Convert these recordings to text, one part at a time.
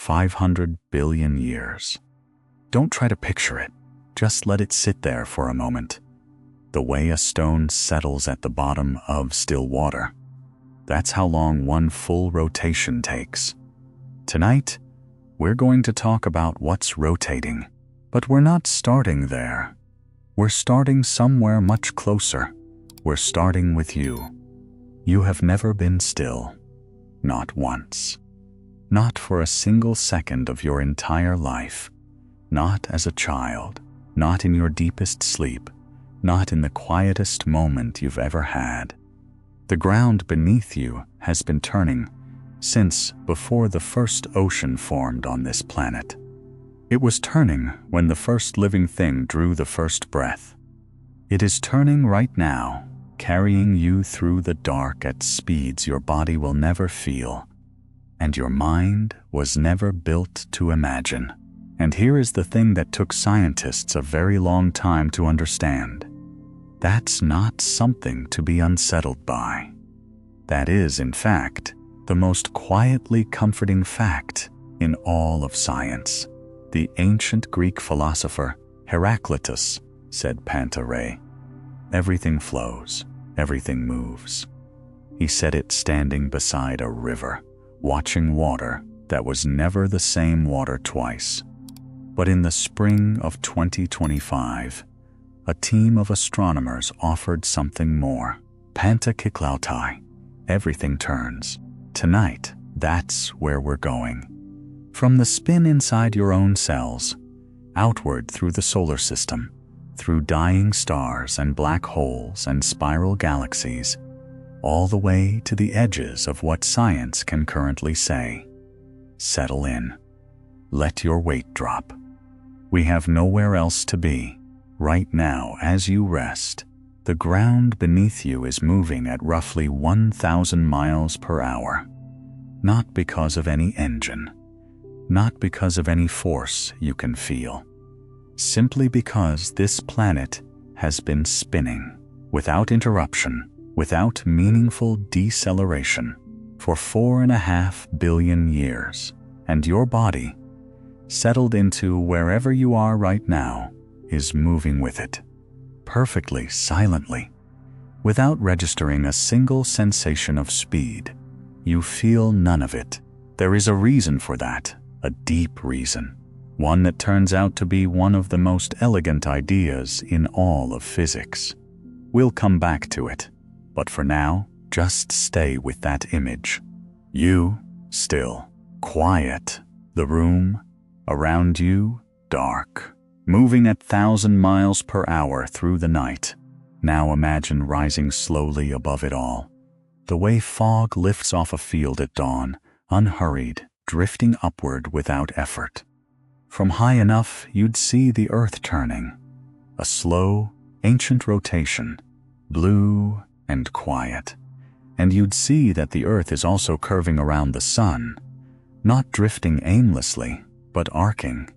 500 billion years. Don't try to picture it. Just let it sit there for a moment. The way a stone settles at the bottom of still water. That's how long one full rotation takes. Tonight, we're going to talk about what's rotating, but we're not starting there. We're starting somewhere much closer. We're starting with you. You have never been still. Not once. Not for a single second of your entire life. Not as a child. Not in your deepest sleep. Not in the quietest moment you've ever had. The ground beneath you has been turning since before the first ocean formed on this planet. It was turning when the first living thing drew the first breath. It is turning right now, carrying you through the dark at speeds your body will never feel, and your mind was never built to imagine. And here is the thing that took scientists a very long time to understand. That's not something to be unsettled by. That is, in fact, the most quietly comforting fact in all of science. The ancient Greek philosopher Heraclitus said Panta Rhei. Everything flows, everything moves. He said it standing beside a river, watching water that was never the same water twice. But in the spring of 2025, a team of astronomers offered something more. Panta Kiklautai. Everything turns. Tonight, that's where we're going. From the spin inside your own cells, outward through the solar system, through dying stars and black holes and spiral galaxies, all the way to the edges of what science can currently say. Settle in. Let your weight drop. We have nowhere else to be. Right now, as you rest, the ground beneath you is moving at roughly 1,000 miles per hour. Not because of any engine. Not because of any force you can feel. Simply because this planet has been spinning, without interruption, without meaningful deceleration, for 4.5 billion years, and your body, settled into wherever you are right now, is moving with it, perfectly silently, without registering a single sensation of speed. You feel none of it. There is a reason for that, a deep reason, one that turns out to be one of the most elegant ideas in all of physics. We'll come back to it, but for now, just stay with that image. You, still, quiet, the room, around you, dark, moving at 1,000 miles per hour through the night. Now imagine rising slowly above it all. The way fog lifts off a field at dawn, unhurried, drifting upward without effort. From high enough, you'd see the earth turning. A slow, ancient rotation, blue and quiet. And you'd see that the earth is also curving around the sun, not drifting aimlessly, but arcing,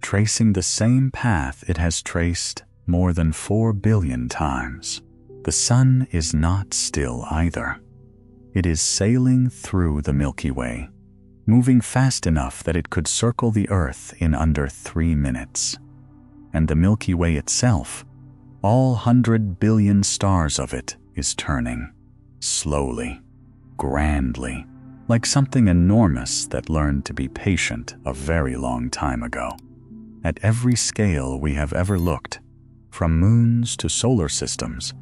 tracing the same path it has traced more than 4 billion times. The sun is not still either. It is sailing through the Milky Way, moving fast enough that it could circle the Earth in under 3 minutes. And the Milky Way itself, all 100 billion stars of it, is turning, slowly, grandly, like something enormous that learned to be patient a very long time ago. At every scale we have ever looked, from moons to solar systems,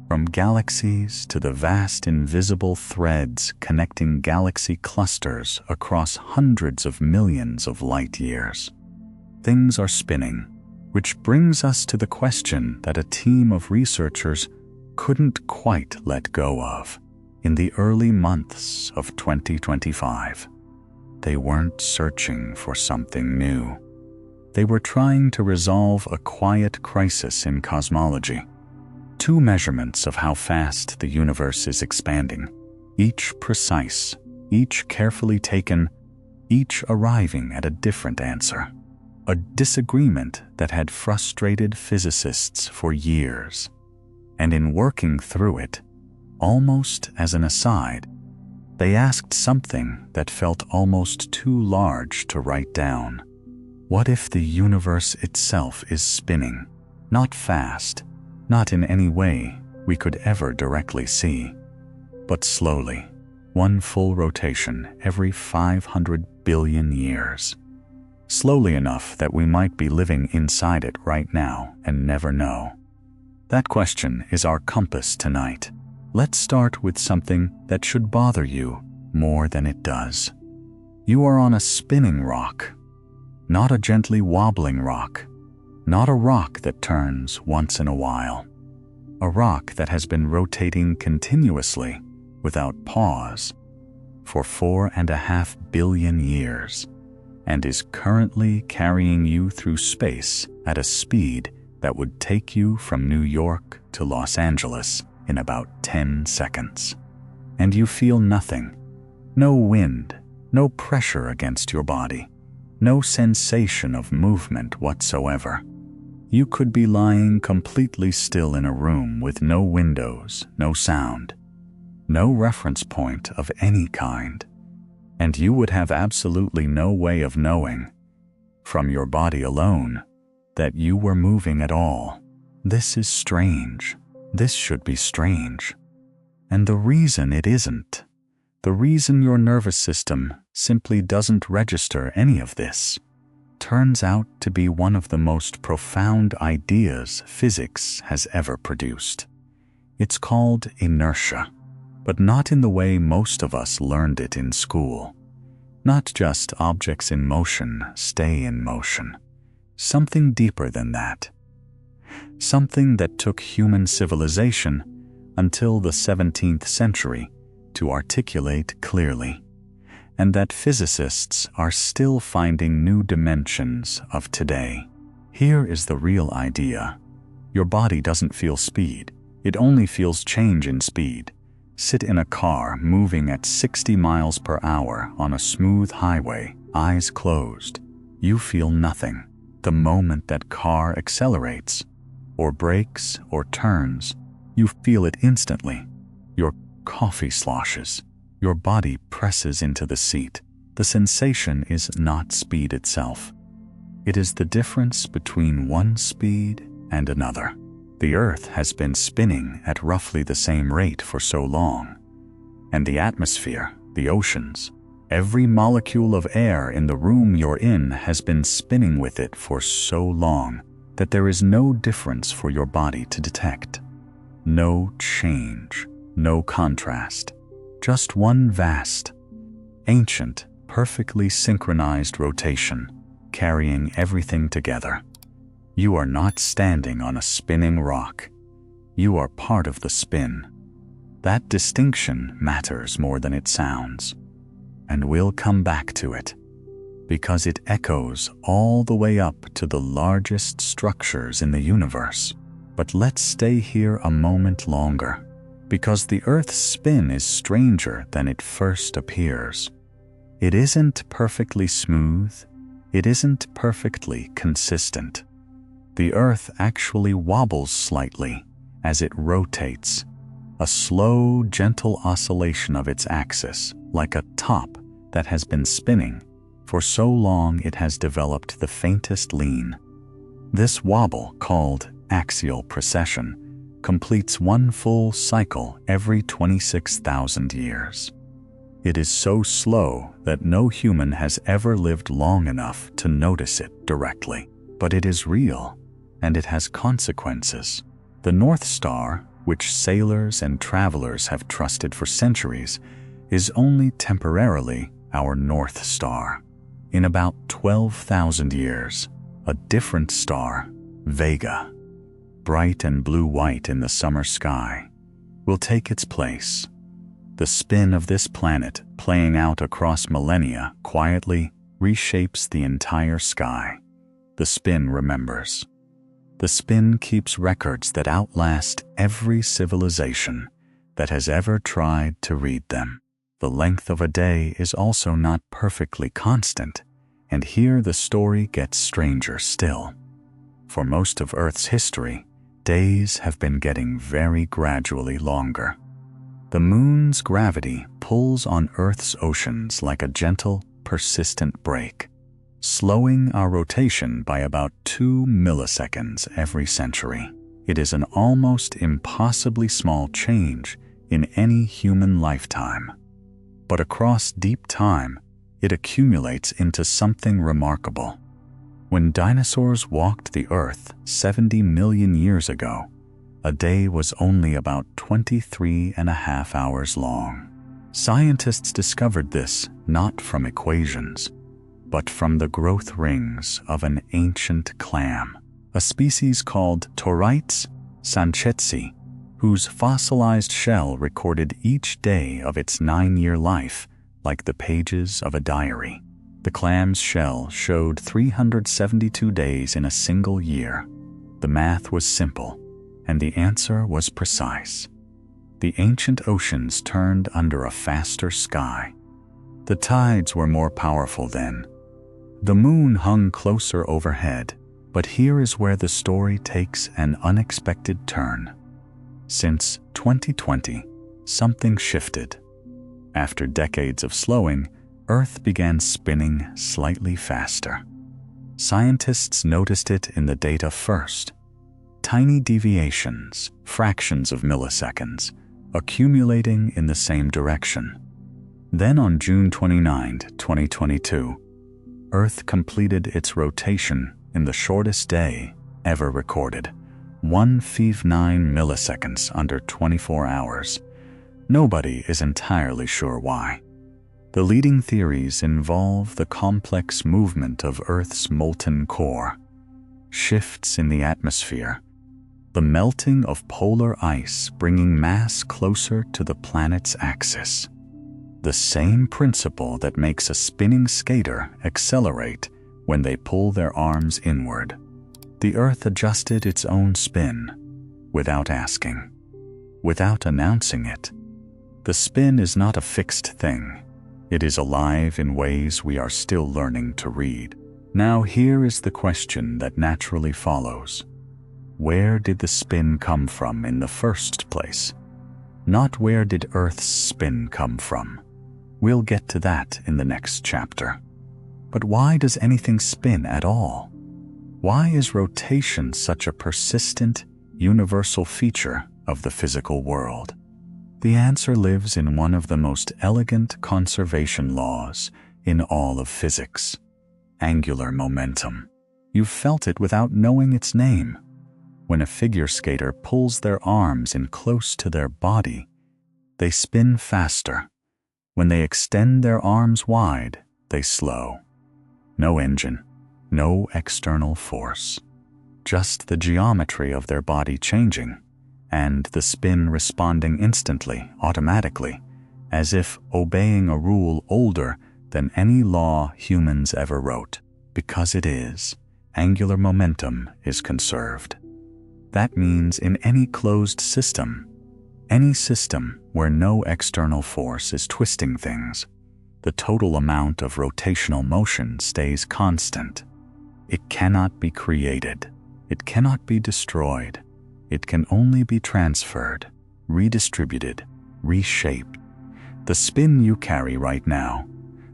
from galaxies to the vast invisible threads connecting galaxy clusters across hundreds of millions of light years, things are spinning, which brings us to the question that a team of researchers couldn't quite let go of. In the early months of 2025, they weren't searching for something new. They were trying to resolve a quiet crisis in cosmology. 2 measurements of how fast the universe is expanding, each precise, each carefully taken, each arriving at a different answer. A disagreement that had frustrated physicists for years. And in working through it, almost as an aside, They asked something that felt almost too large to write down. What if the universe itself is spinning? Not fast, not in any way we could ever directly see, but slowly, one full rotation every 500 billion years. Slowly enough that we might be living inside it right now and never know. That question is our compass tonight. Let's start with something that should bother you more than it does. You are on a spinning rock, not a gently wobbling rock, not a rock that turns once in a while. A rock that has been rotating continuously, without pause, for 4.5 billion years, and is currently carrying you through space at a speed that would take you from New York to Los Angeles in about 10 seconds. And you feel nothing. No wind, no pressure against your body, no sensation of movement whatsoever. You could be lying completely still in a room with no windows, no sound, no reference point of any kind, and you would have absolutely no way of knowing, from your body alone, that you were moving at all. This is strange. This should be strange. And the reason it isn't, the reason your nervous system simply doesn't register any of this, turns out to be one of the most profound ideas physics has ever produced. It's called inertia, but not in the way most of us learned it in school. Not just objects in motion stay in motion. Something deeper than that. Something that took human civilization until the 17th century to articulate clearly, and that physicists are still finding new dimensions of today. Here is the real idea. Your body doesn't feel speed. It only feels change in speed. Sit in a car moving at 60 miles per hour on a smooth highway, eyes closed. You feel nothing. The moment that car accelerates, or brakes, or turns, you feel it instantly. Your coffee sloshes. Your body presses into the seat. The sensation is not speed itself. It is the difference between one speed and another. The Earth has been spinning at roughly the same rate for so long. And the atmosphere, the oceans, every molecule of air in the room you're in has been spinning with it for so long that there is no difference for your body to detect. No change, no contrast. Just one vast, ancient, perfectly synchronized rotation, carrying everything together. You are not standing on a spinning rock. You are part of the spin. That distinction matters more than it sounds. And we'll come back to it, because it echoes all the way up to the largest structures in the universe. But let's stay here a moment longer, because the Earth's spin is stranger than it first appears. It isn't perfectly smooth. It isn't perfectly consistent. The Earth actually wobbles slightly as it rotates, a slow, gentle oscillation of its axis, like a top that has been spinning for so long it has developed the faintest lean. This wobble, called axial precession, completes one full cycle every 26,000 years. It is so slow that no human has ever lived long enough to notice it directly. But it is real, and it has consequences. The North Star, which sailors and travelers have trusted for centuries, is only temporarily our North Star. In about 12,000 years, a different star, Vega, bright and blue-white in the summer sky, will take its place. The spin of this planet, playing out across millennia, quietly reshapes the entire sky. The spin remembers. The spin keeps records that outlast every civilization that has ever tried to read them. The length of a day is also not perfectly constant, and here the story gets stranger still. For most of Earth's history, days have been getting very gradually longer. The moon's gravity pulls on Earth's oceans like a gentle, persistent brake, slowing our rotation by about 2 milliseconds every century. It is an almost impossibly small change in any human lifetime. But across deep time, it accumulates into something remarkable. When dinosaurs walked the Earth 70 million years ago, a day was only about 23.5 hours long. Scientists discovered this not from equations, but from the growth rings of an ancient clam, a species called Torites sanchetsi, whose fossilized shell recorded each day of its 9-year life like the pages of a diary. The clam's shell showed 372 days in a single year. The math was simple, and the answer was precise. The ancient oceans turned under a faster sky. The tides were more powerful then. The moon hung closer overhead, but here is where the story takes an unexpected turn. Since 2020, something shifted. After decades of slowing, Earth began spinning slightly faster. Scientists noticed it in the data first. Tiny deviations, fractions of milliseconds, accumulating in the same direction. Then on June 29, 2022, Earth completed its rotation in the shortest day ever recorded, 159 milliseconds under 24 hours. Nobody is entirely sure why. The leading theories involve the complex movement of Earth's molten core, shifts in the atmosphere, the melting of polar ice bringing mass closer to the planet's axis. The same principle that makes a spinning skater accelerate when they pull their arms inward. The Earth adjusted its own spin, without asking, without announcing it. The spin is not a fixed thing. It is alive in ways we are still learning to read. Now here is the question that naturally follows. Where did the spin come from in the first place? Not where did Earth's spin come from. We'll get to that in the next chapter. But why does anything spin at all? Why is rotation such a persistent, universal feature of the physical world? The answer lives in one of the most elegant conservation laws in all of physics: angular momentum. You've felt it without knowing its name. When a figure skater pulls their arms in close to their body, they spin faster. When they extend their arms wide, they slow. No engine, no external force. Just the geometry of their body changing, and the spin responding instantly, automatically, as if obeying a rule older than any law humans ever wrote. Because it is, angular momentum is conserved. That means in any closed system, any system where no external force is twisting things, the total amount of rotational motion stays constant. It cannot be created. It cannot be destroyed. It can only be transferred, redistributed, reshaped. The spin you carry right now,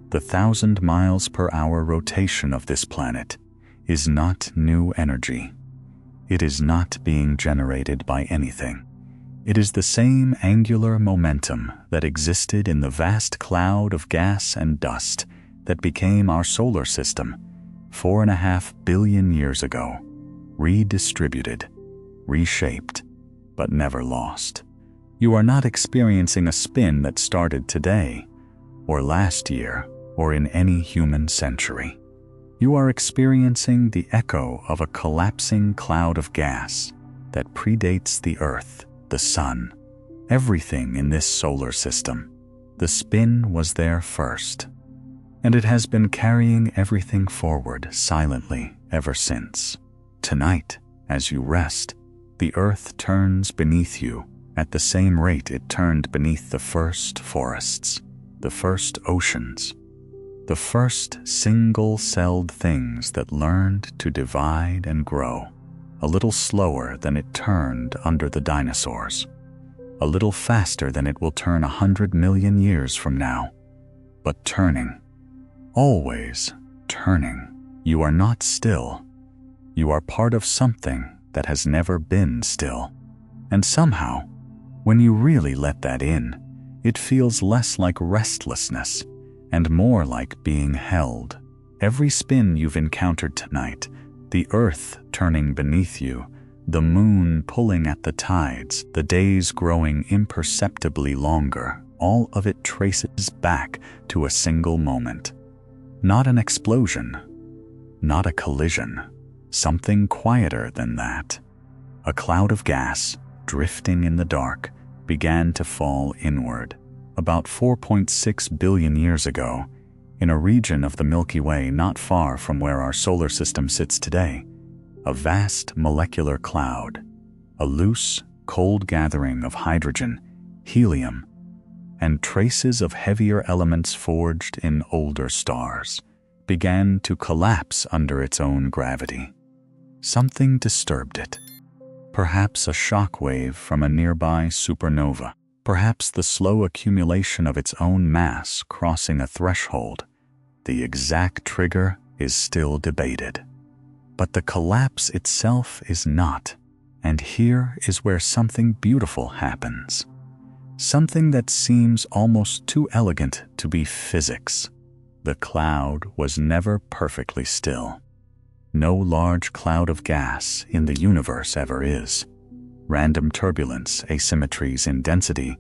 the 1,000 miles per hour rotation of this planet, is not new energy. It is not being generated by anything. It is the same angular momentum that existed in the vast cloud of gas and dust that became our solar system 4.5 billion years ago, redistributed, reshaped, but never lost. You are not experiencing a spin that started today, or last year, or in any human century. You are experiencing the echo of a collapsing cloud of gas that predates the Earth, the Sun, everything in this solar system. The spin was there first, and it has been carrying everything forward silently ever since. Tonight, as you rest, the Earth turns beneath you at the same rate it turned beneath the first forests, the first oceans, the first single-celled things that learned to divide and grow, a little slower than it turned under the dinosaurs. a little faster than it will turn 100 million years from now. But turning, always turning. You are not still. You are part of something that has never been still. And somehow, when you really let that in, it feels less like restlessness and more like being held. Every spin you've encountered tonight, the earth turning beneath you, the moon pulling at the tides, the days growing imperceptibly longer, all of it traces back to a single moment. Not an explosion, not a collision, something quieter than that. A cloud of gas, drifting in the dark, began to fall inward, about 4.6 billion years ago, in a region of the Milky Way not far from where our solar system sits today. A vast molecular cloud, a loose, cold gathering of hydrogen, helium, and traces of heavier elements forged in older stars, began to collapse under its own gravity. Something disturbed it. Perhaps a shock wave from a nearby supernova. Perhaps the slow accumulation of its own mass crossing a threshold. The exact trigger is still debated. But the collapse itself is not. And here is where something beautiful happens. Something that seems almost too elegant to be physics. The cloud was never perfectly still. No large cloud of gas in the universe ever is. Random turbulence, asymmetries in density,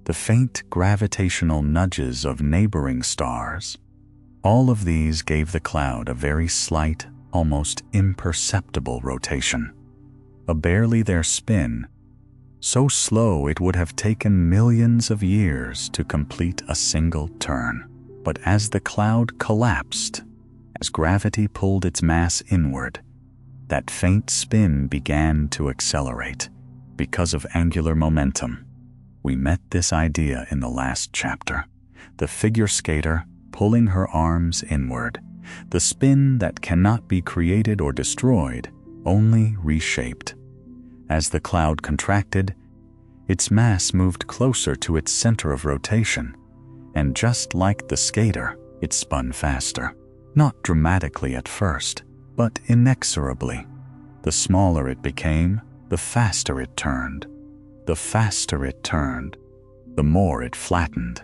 the faint gravitational nudges of neighboring stars, all of these gave the cloud a very slight, almost imperceptible rotation. A barely there spin, so slow it would have taken millions of years to complete a single turn. But as the cloud collapsed, as gravity pulled its mass inward, that faint spin began to accelerate because of angular momentum. We met this idea in the last chapter. The figure skater pulling her arms inward, the spin that cannot be created or destroyed, only reshaped. As the cloud contracted, its mass moved closer to its center of rotation, and just like the skater, it spun faster. Not dramatically at first, but inexorably. The smaller it became, the faster it turned. The faster it turned, the more it flattened.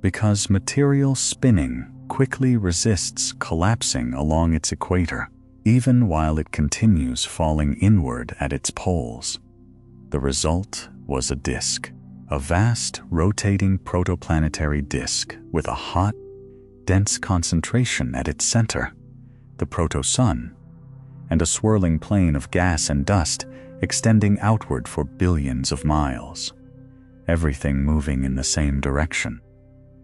Because material spinning quickly resists collapsing along its equator, even while it continues falling inward at its poles. The result was a disk, a vast rotating protoplanetary disk with a hot, dense concentration at its center, the proto-sun, and a swirling plain of gas and dust extending outward for billions of miles. Everything moving in the same direction.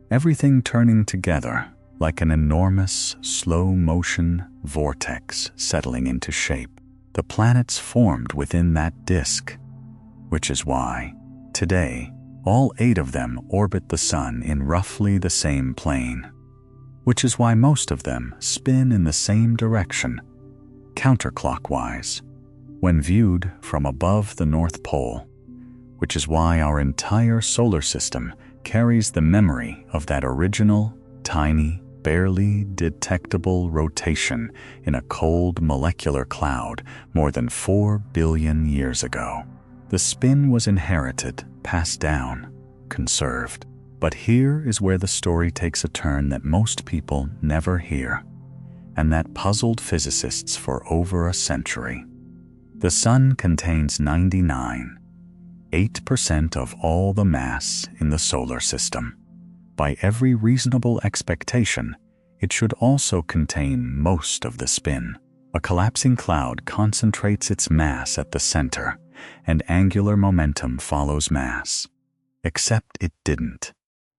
Everything turning together like an enormous, slow-motion vortex settling into shape. The planets formed within that disk, which is why, today, all 8 of them orbit the sun in roughly the same plane. Which is why most of them spin in the same direction, counterclockwise, when viewed from above the North Pole, which is why our entire solar system carries the memory of that original, tiny, barely detectable rotation in a cold molecular cloud more than 4 billion years ago. The spin was inherited, passed down, conserved. But here is where the story takes a turn that most people never hear, and that puzzled physicists for over a century. The sun contains 99.8% of all the mass in the solar system. By every reasonable expectation, it should also contain most of the spin. A collapsing cloud concentrates its mass at the center, and angular momentum follows mass. Except it didn't.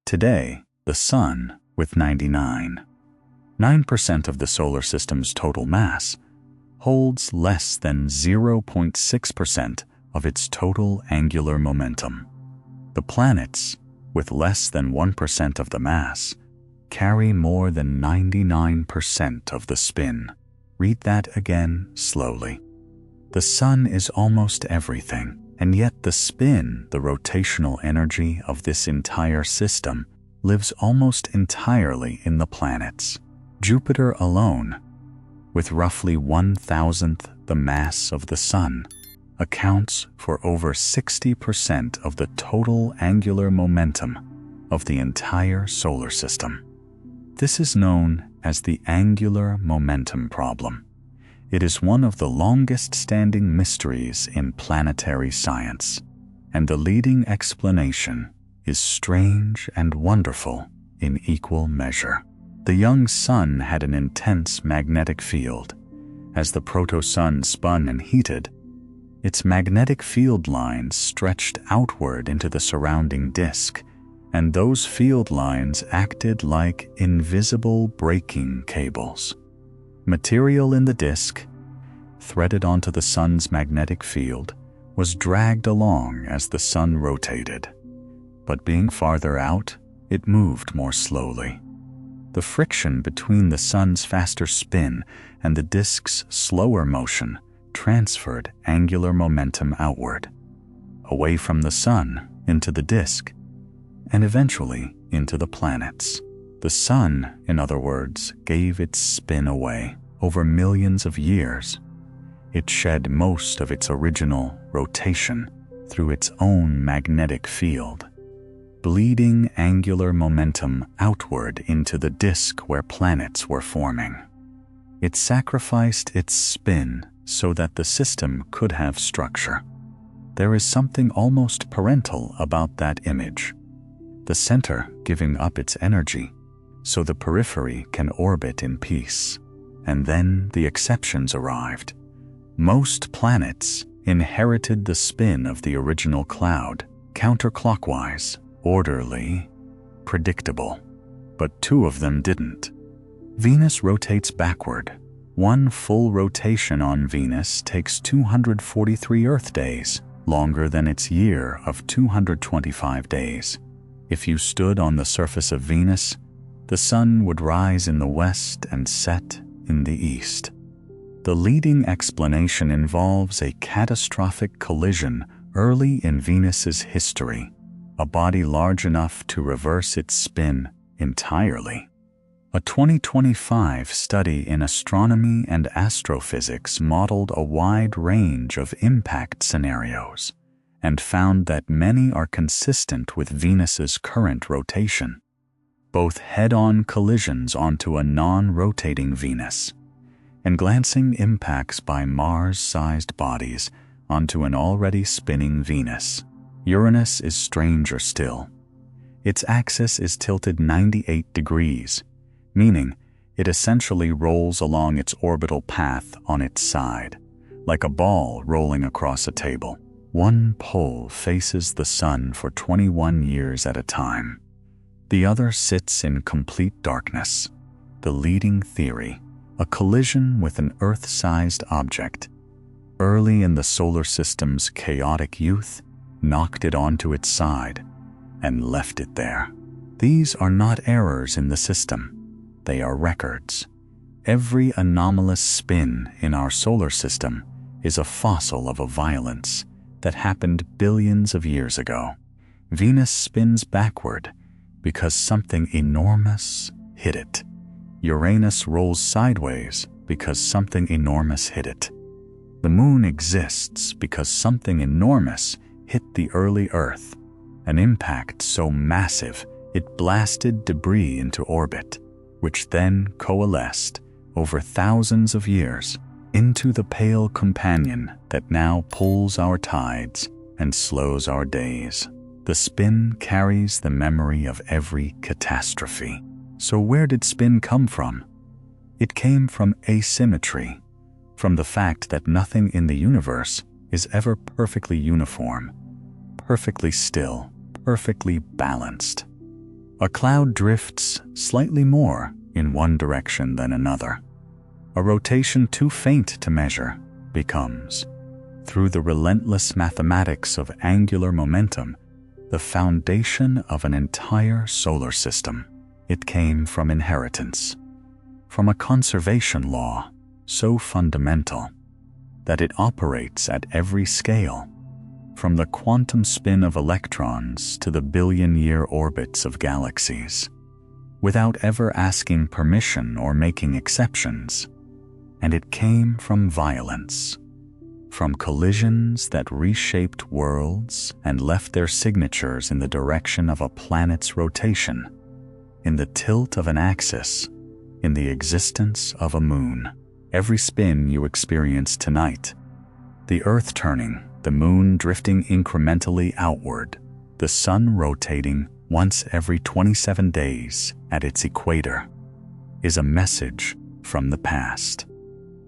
Today, the sun, with 99.9% of the solar system's total mass, holds less than 0.6% of its total angular momentum. The planets, with less than 1% of the mass, carry more than 99% of the spin. Read that again slowly. The sun is almost everything, And yet the spin, the rotational energy of this entire system, lives almost entirely in the planets. Jupiter alone, with roughly 1,000th the mass of the Sun, accounts for over 60% of the total angular momentum of the entire solar system. This is known as the angular momentum problem. It is one of the longest-standing mysteries in planetary science, and the leading explanation is strange and wonderful in equal measure. The young Sun had an intense magnetic field. As the proto-Sun spun and heated, its magnetic field lines stretched outward into the surrounding disk, and those field lines acted like invisible braking cables. Material in the disk, threaded onto the Sun's magnetic field, was dragged along as the Sun rotated. But being farther out, it moved more slowly. The friction between the Sun's faster spin and the disk's slower motion transferred angular momentum outward, away from the Sun into the disk, and eventually into the planets. The Sun, in other words, gave its spin away over millions of years. It shed most of its original rotation through its own magnetic field, bleeding angular momentum outward into the disk where planets were forming. It sacrificed its spin so that the system could have structure. There is something almost parental about that image. The center giving up its energy so the periphery can orbit in peace. And then the exceptions arrived. Most planets inherited the spin of the original cloud, counterclockwise, orderly, predictable. But 2 of them didn't. Venus rotates backward. One full rotation on Venus takes 243 Earth days, longer than its year of 225 days. If you stood on the surface of Venus, the Sun would rise in the west and set in the east. The leading explanation involves a catastrophic collision early in Venus's history, a body large enough to reverse its spin entirely. A 2025 study in astronomy and astrophysics modeled a wide range of impact scenarios and found that many are consistent with Venus's current rotation, both head-on collisions onto a non-rotating Venus and glancing impacts by Mars-sized bodies onto an already spinning Venus. Uranus is stranger still. Its axis is tilted 98 degrees, meaning it essentially rolls along its orbital path on its side, like a ball rolling across a table. One pole faces the Sun for 21 years at a time. The other sits in complete darkness. The leading theory: a collision with an Earth-sized object, early in the solar system's chaotic youth, knocked it onto its side and left it there. These are not errors in the system. They are records. Every anomalous spin in our solar system is a fossil of a violence that happened billions of years ago. Venus spins backward because something enormous hit it. Uranus rolls sideways because something enormous hit it. The Moon exists because something enormous hit the early Earth, an impact so massive it blasted debris into orbit, which then coalesced over thousands of years into the pale companion that now pulls our tides and slows our days. The spin carries the memory of every catastrophe. So where did spin come from? It came from asymmetry, from the fact that nothing in the universe is ever perfectly uniform, perfectly still, perfectly balanced. A cloud drifts slightly more in one direction than another. A rotation too faint to measure becomes, through the relentless mathematics of angular momentum, the foundation of an entire solar system. It came from inheritance, from a conservation law so fundamental that it operates at every scale, from the quantum spin of electrons to the billion-year orbits of galaxies, without ever asking permission or making exceptions. And it came from violence, from collisions that reshaped worlds and left their signatures in the direction of a planet's rotation, in the tilt of an axis, in the existence of a moon. Every spin you experience tonight, the Earth turning, the moon drifting incrementally outward, the sun rotating once every 27 days at its equator, is a message from the past.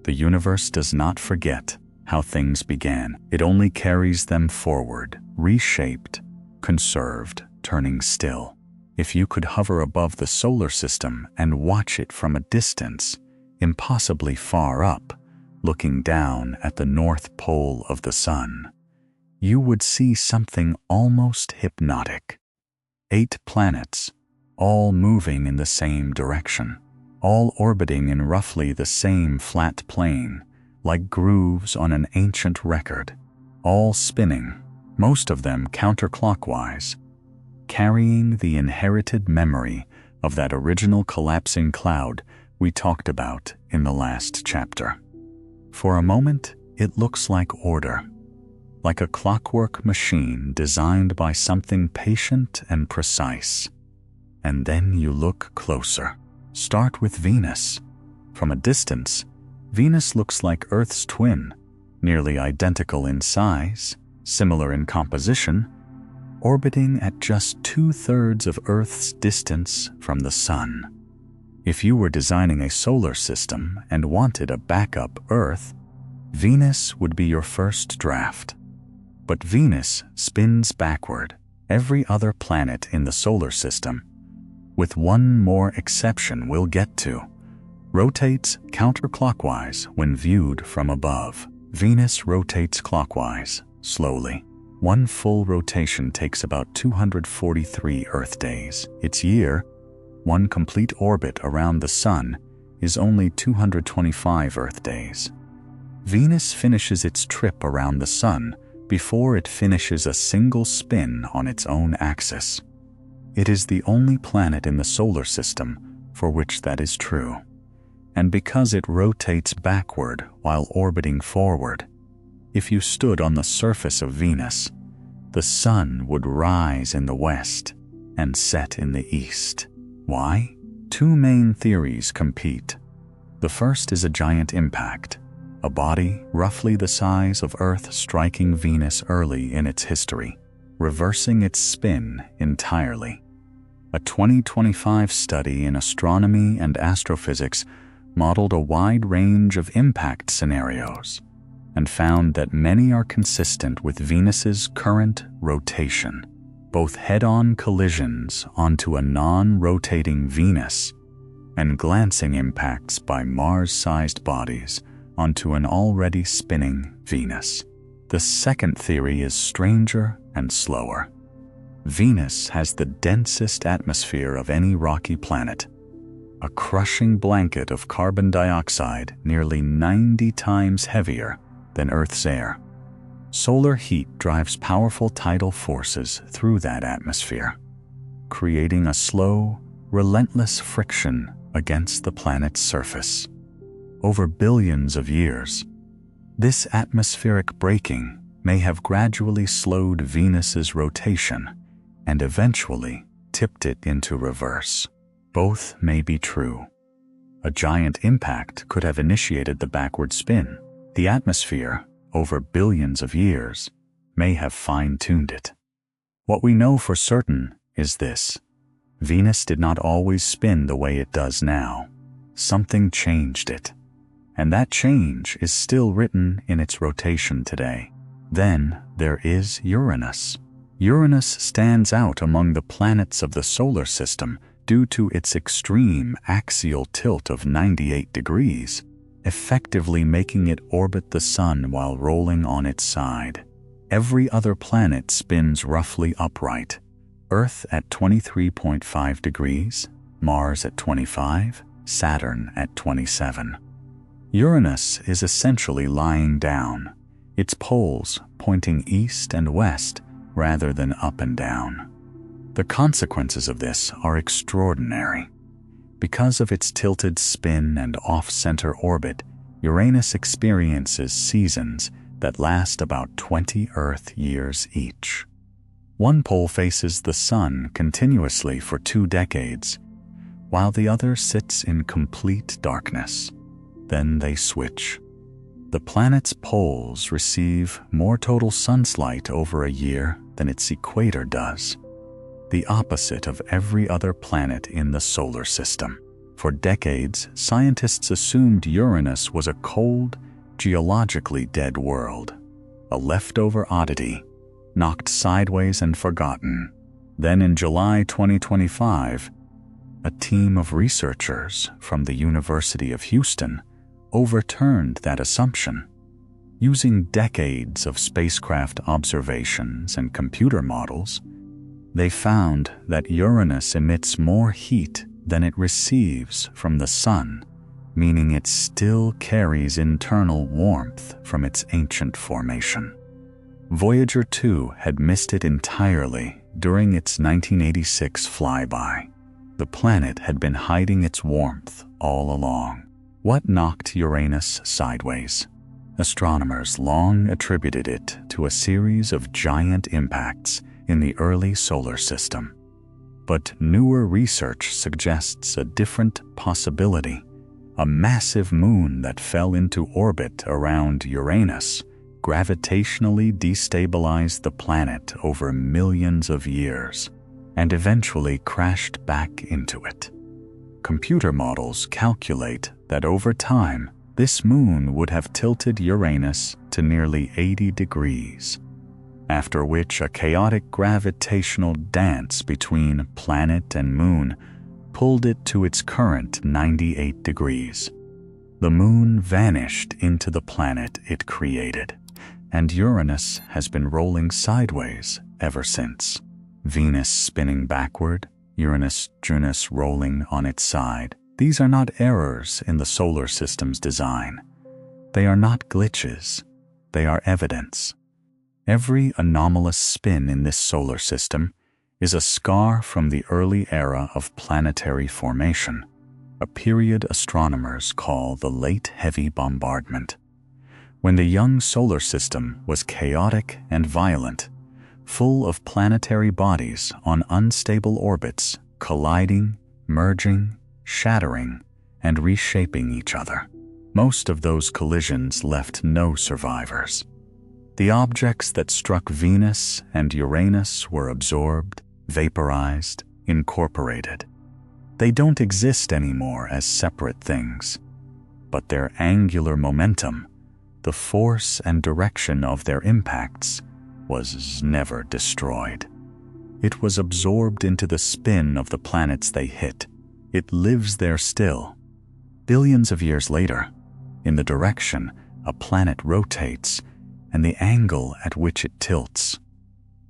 The universe does not forget how things began. It only carries them forward, reshaped, conserved, turning still. If you could hover above the solar system and watch it from a distance, impossibly far up, looking down at the North Pole of the sun, you would see something almost hypnotic. 8 planets, all moving in the same direction, all orbiting in roughly the same flat plane, like grooves on an ancient record, all spinning, most of them counterclockwise, carrying the inherited memory of that original collapsing cloud we talked about in the last chapter. For a moment, it looks like order, like a clockwork machine designed by something patient and precise. And then you look closer. Start with Venus. From a distance, Venus looks like Earth's twin, nearly identical in size, similar in composition, orbiting at just 2/3 of Earth's distance from the Sun. If you were designing a solar system and wanted a backup Earth, Venus would be your first draft. But Venus spins backward. Every other planet in the solar system, with one more exception we'll get to, rotates counterclockwise when viewed from above. Venus rotates clockwise, slowly. One full rotation takes about 243 Earth days. Its year, one complete orbit around the Sun, is only 225 Earth days. Venus finishes its trip around the Sun before it finishes a single spin on its own axis. It is the only planet in the solar system for which that is true. And because it rotates backward while orbiting forward, if you stood on the surface of Venus, the Sun would rise in the west and set in the east. Why? 2 main theories compete. The first is a giant impact, a body roughly the size of Earth striking Venus early in its history, reversing its spin entirely. A 2025 study in astronomy and astrophysics modeled a wide range of impact scenarios and found that many are consistent with Venus's current rotation, both head-on collisions onto a non-rotating Venus and glancing impacts by Mars-sized bodies onto an already spinning Venus. The second theory is stranger and slower. Venus has the densest atmosphere of any rocky planet, a crushing blanket of carbon dioxide nearly 90 times heavier than Earth's air. Solar heat drives powerful tidal forces through that atmosphere, creating a slow, relentless friction against the planet's surface. Over billions of years, this atmospheric braking may have gradually slowed Venus's rotation and eventually tipped it into reverse. Both may be true. A giant impact could have initiated the backward spin. The atmosphere, over billions of years, may have fine-tuned it. What we know for certain is this: Venus did not always spin the way it does now. Something changed it, and that change is still written in its rotation today. Then there is Uranus. Uranus stands out among the planets of the solar system due to its extreme axial tilt of 98 degrees, effectively making it orbit the Sun while rolling on its side. Every other planet spins roughly upright. Earth at 23.5 degrees, Mars at 25, Saturn at 27. Uranus is essentially lying down. its poles pointing east and west rather than up and down. The consequences of this are extraordinary. Because of its tilted spin and off-center orbit, Uranus experiences seasons that last about 20 Earth years each. One pole faces the sun continuously for 2 decades, while the other sits in complete darkness. Then they switch. The planet's poles receive more total sunlight over a year than its equator does, the opposite of every other planet in the solar system. For decades, scientists assumed Uranus was a cold, geologically dead world, a leftover oddity, knocked sideways and forgotten. Then in July 2025, a team of researchers from the University of Houston overturned that assumption. Using decades of spacecraft observations and computer models, they found that Uranus emits more heat than it receives from the sun, meaning it still carries internal warmth from its ancient formation. Voyager 2 had missed it entirely during its 1986 flyby. The planet had been hiding its warmth all along. What knocked Uranus sideways? Astronomers long attributed it to a series of giant impacts in the early solar system. But newer research suggests a different possibility. A massive moon that fell into orbit around Uranus gravitationally destabilized the planet over millions of years and eventually crashed back into it. Computer models calculate that over time, this moon would have tilted Uranus to nearly 80 degrees, after which a chaotic gravitational dance between planet and moon pulled it to its current 98 degrees. The moon vanished into the planet it created, and Uranus has been rolling sideways ever since. Venus spinning backward, Uranus rolling on its side. These are not errors in the solar system's design. They are not glitches. They are evidence. Every anomalous spin in this solar system is a scar from the early era of planetary formation, a period astronomers call the Late Heavy Bombardment, when the young solar system was chaotic and violent, full of planetary bodies on unstable orbits, colliding, merging, shattering, and reshaping each other. Most of those collisions left no survivors. The objects that struck Venus and Uranus were absorbed, vaporized, incorporated. They don't exist anymore as separate things, but their angular momentum, the force and direction of their impacts, was never destroyed. It was absorbed into the spin of the planets they hit. It lives there still. Billions of years later, in the direction a planet rotates and the angle at which it tilts.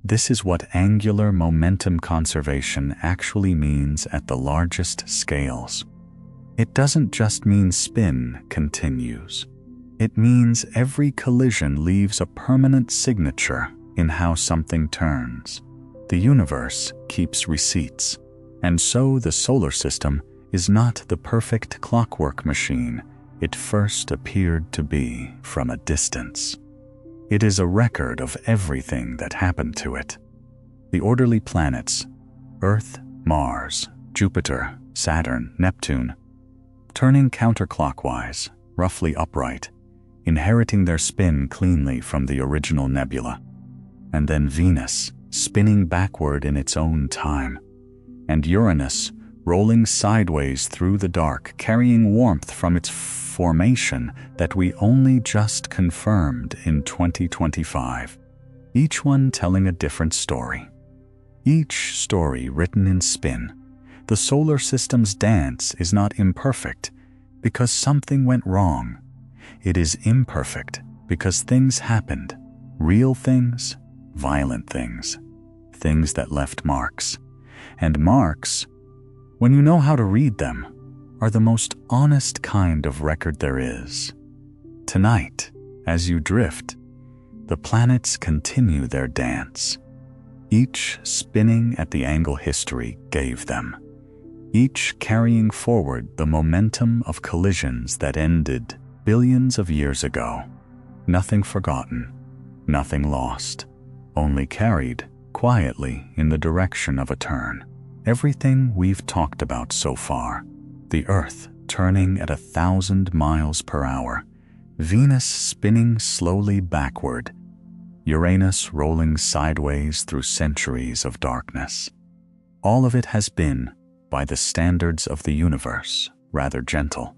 This is what angular momentum conservation actually means at the largest scales. It doesn't just mean spin continues. It means every collision leaves a permanent signature in how something turns. The universe keeps receipts, and so the solar system is not the perfect clockwork machine it first appeared to be from a distance. It is a record of everything that happened to it. The orderly planets, Earth, Mars, Jupiter, Saturn, Neptune, turning counterclockwise, roughly upright, inheriting their spin cleanly from the original nebula. And then Venus, spinning backward in its own time, and Uranus, rolling sideways through the dark, carrying warmth from its formation that we only just confirmed in 2025. Each one telling a different story. Each story written in spin. The solar system's dance is not imperfect because something went wrong. It is imperfect because things happened. Real things, violent things, things that left marks. And marks, when you know how to read them, are the most honest kind of record there is. Tonight, as you drift, The planets continue their dance, each spinning at the angle history gave them, each carrying forward the momentum of collisions that ended billions of years ago. Nothing forgotten, nothing lost, only carried quietly in the direction of a turn. Everything we've talked about so far, the Earth turning at 1,000 miles per hour, Venus spinning slowly backward, Uranus rolling sideways through centuries of darkness. All of it has been, by the standards of the universe, rather gentle.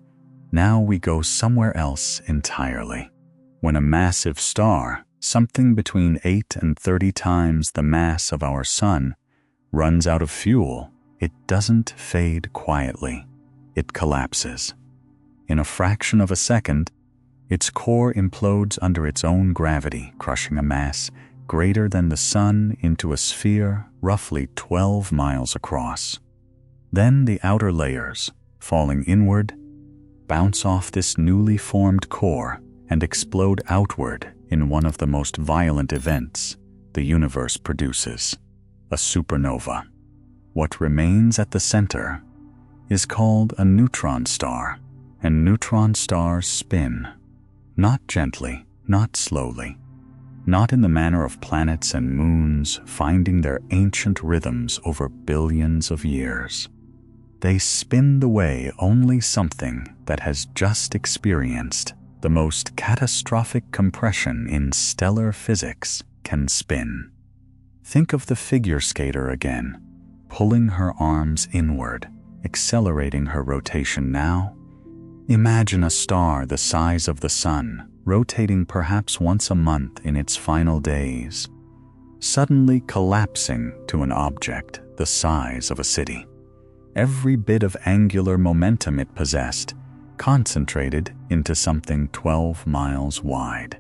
Now we go somewhere else entirely. When a massive star, something between 8 and 30 times the mass of our Sun, runs out of fuel, it doesn't fade quietly. It collapses. In a fraction of a second, its core implodes under its own gravity, crushing a mass greater than the Sun into a sphere roughly 12 miles across. Then the outer layers, falling inward, bounce off this newly formed core and explode outward in one of the most violent events the universe produces, a supernova. What remains at the center is called a neutron star, and neutron stars spin, not gently, not slowly, not in the manner of planets and moons finding their ancient rhythms over billions of years. They spin the way only something that has just experienced the most catastrophic compression in stellar physics can spin. Think of the figure skater again, pulling her arms inward, accelerating her rotation now. Imagine a star the size of the Sun, rotating perhaps once a month in its final days, suddenly collapsing to an object the size of a city. Every bit of angular momentum it possessed concentrated into something 12 miles wide.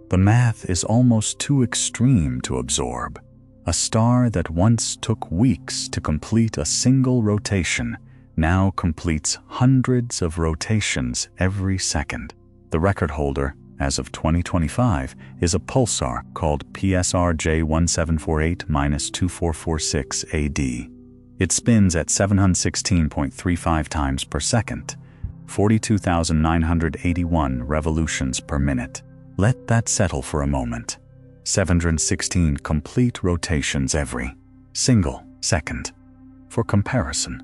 The math is almost too extreme to absorb. A star that once took weeks to complete a single rotation now completes hundreds of rotations every second. The record holder, as of 2025, is a pulsar called PSR J1748-2446 AD. It spins at 716.35 times per second, 42,981 revolutions per minute. Let that settle for a moment. 716 complete rotations every single second. For comparison,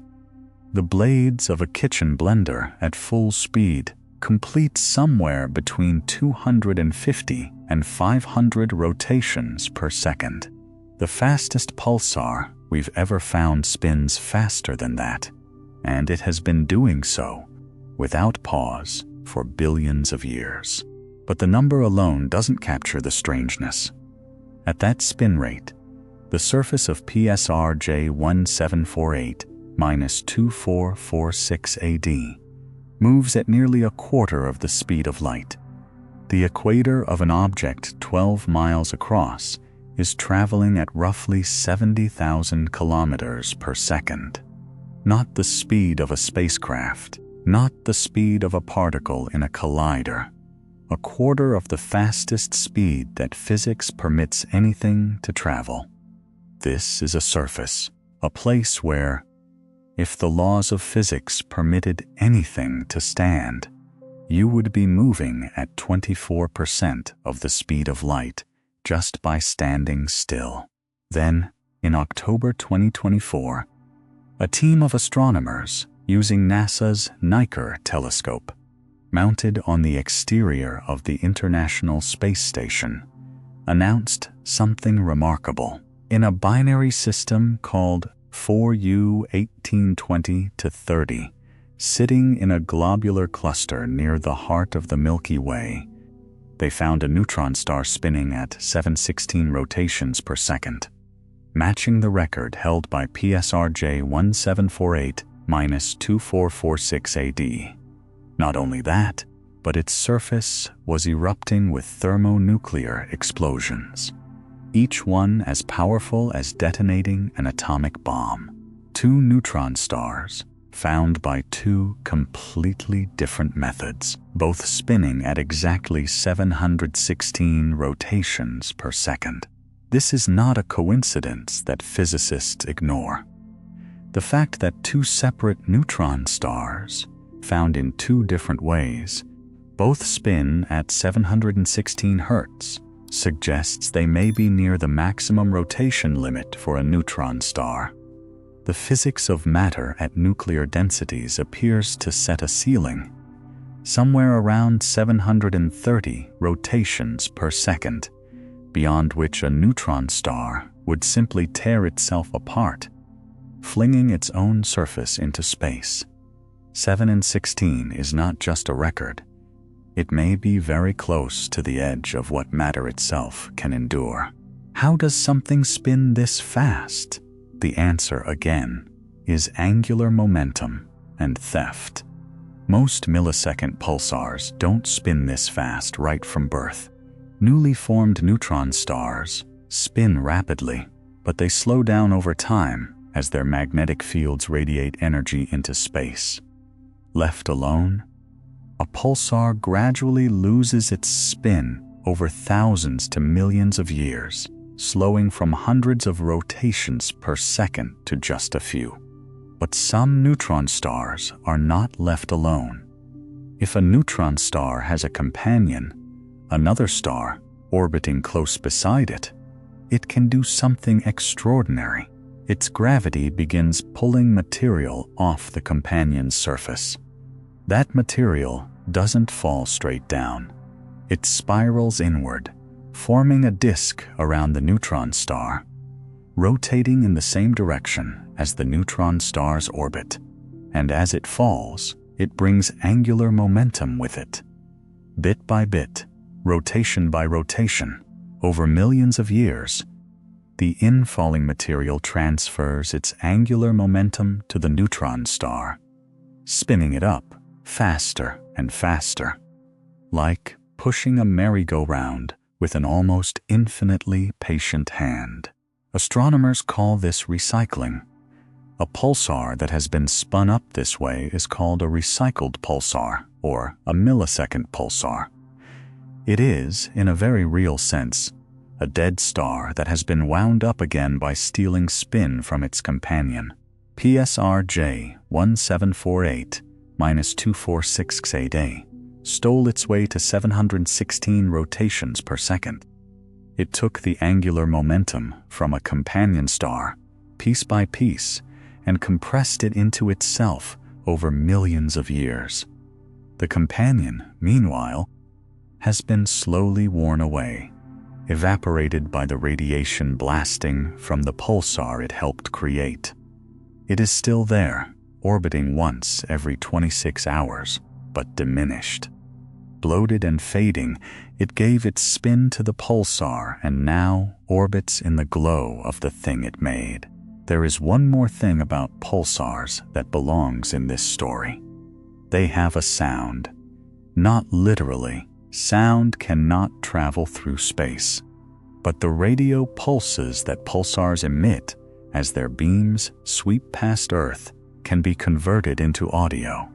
the blades of a kitchen blender at full speed complete somewhere between 250 and 500 rotations per second. The fastest pulsar we've ever found spins faster than that, and it has been doing so without pause for billions of years. But the number alone doesn't capture the strangeness. At that spin rate, the surface of PSR J1748-2446 AD moves at nearly a quarter of the speed of light. The equator of an object 12 miles across is traveling at roughly 70,000 kilometers per second. Not the speed of a spacecraft, not the speed of a particle in a collider. A quarter of the fastest speed that physics permits anything to travel. This is a surface, a place where, if the laws of physics permitted anything to stand, you would be moving at 24% of the speed of light just by standing still. Then, in October 2024, a team of astronomers using NASA's Niker telescope, mounted on the exterior of the International Space Station, announced something remarkable. In a binary system called 4U 1820-30, sitting in a globular cluster near the heart of the Milky Way, they found a neutron star spinning at 716 rotations per second, matching the record held by PSR J1748-2446 AD. Not only that, but its surface was erupting with thermonuclear explosions, each one as powerful as detonating an atomic bomb. Two neutron stars, found by two completely different methods, both spinning at exactly 716 rotations per second. This is not a coincidence that physicists ignore. The fact that two separate neutron stars, found in two different ways, both spin at 716 Hz, suggests they may be near the maximum rotation limit for a neutron star. The physics of matter at nuclear densities appears to set a ceiling, somewhere around 730 rotations per second, beyond which a neutron star would simply tear itself apart, flinging its own surface into space. 7 and 16 is not just a record. It may be very close to the edge of what matter itself can endure. How does something spin this fast? The answer, again, is angular momentum and theft. Most millisecond pulsars don't spin this fast right from birth. Newly formed neutron stars spin rapidly, but they slow down over time as their magnetic fields radiate energy into space. Left alone, a pulsar gradually loses its spin over thousands to millions of years, slowing from hundreds of rotations per second to just a few. But some neutron stars are not left alone. If a neutron star has a companion, another star, orbiting close beside it, it can do something extraordinary. Its gravity begins pulling material off the companion's surface. That material doesn't fall straight down. It spirals inward, forming a disk around the neutron star, rotating in the same direction as the neutron star's orbit. And as it falls, it brings angular momentum with it. Bit by bit, rotation by rotation, over millions of years, the infalling material transfers its angular momentum to the neutron star, spinning it up faster and faster, like pushing a merry-go-round with an almost infinitely patient hand. Astronomers call this recycling. A pulsar that has been spun up this way is called a recycled pulsar, or a millisecond pulsar. It is, in a very real sense, a dead star that has been wound up again by stealing spin from its companion. PSRJ 1748-2468A stole its way to 716 rotations per second. It took the angular momentum from a companion star, piece by piece, and compressed it into itself over millions of years. The companion, meanwhile, has been slowly worn away, evaporated by the radiation blasting from the pulsar it helped create. It is still there, orbiting once every 26 hours, but diminished. Bloated and fading, it gave its spin to the pulsar and now orbits in the glow of the thing it made. There is one more thing about pulsars that belongs in this story. They have a sound. Not literally. Sound cannot travel through space, but the radio pulses that pulsars emit as their beams sweep past Earth can be converted into audio.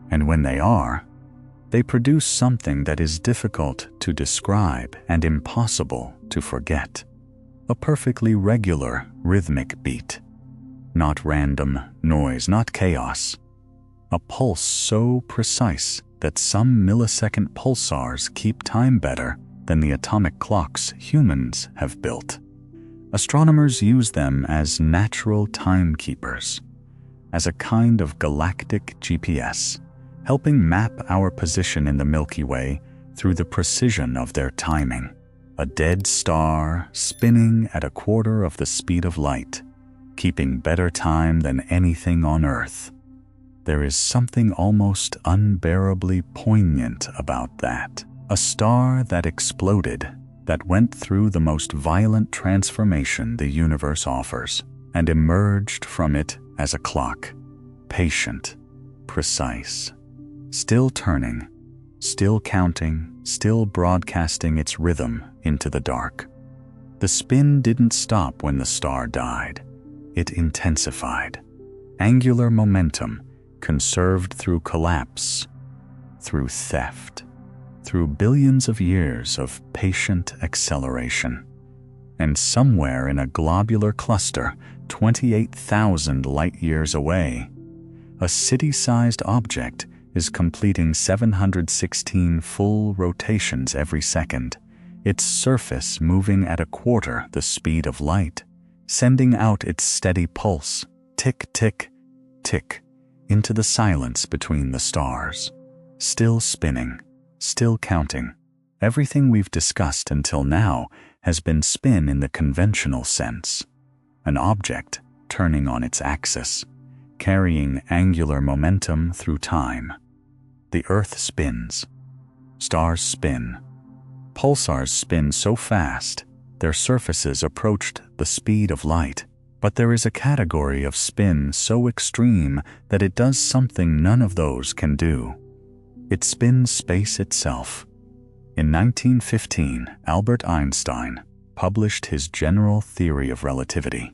And when they are, they produce something that is difficult to describe and impossible to forget. A perfectly regular, rhythmic beat. Not random noise, not chaos. A pulse so precise that some millisecond pulsars keep time better than the atomic clocks humans have built. Astronomers use them as natural timekeepers, as a kind of galactic GPS, helping map our position in the Milky Way through the precision of their timing. A dead star spinning at a quarter of the speed of light, keeping better time than anything on Earth. There is something almost unbearably poignant about that. A star that exploded, that went through the most violent transformation the universe offers, and emerged from it as a clock, patient, precise, still turning, still counting, still broadcasting its rhythm into the dark. The spin didn't stop when the star died. It intensified. Angular momentum conserved through collapse, through theft, through billions of years of patient acceleration. And somewhere in a globular cluster 28,000 light-years away, a city-sized object is completing 716 full rotations every second, its surface moving at a quarter the speed of light, sending out its steady pulse, tick, tick, tick, into the silence between the stars. Still spinning, still counting. Everything we've discussed until now has been spin in the conventional sense. An object turning on its axis, carrying angular momentum through time. The Earth spins. Stars spin. Pulsars spin so fast, their surfaces approached the speed of light. But there is a category of spin so extreme that it does something none of those can do. It spins space itself. In 1915, Albert Einstein published his general theory of relativity,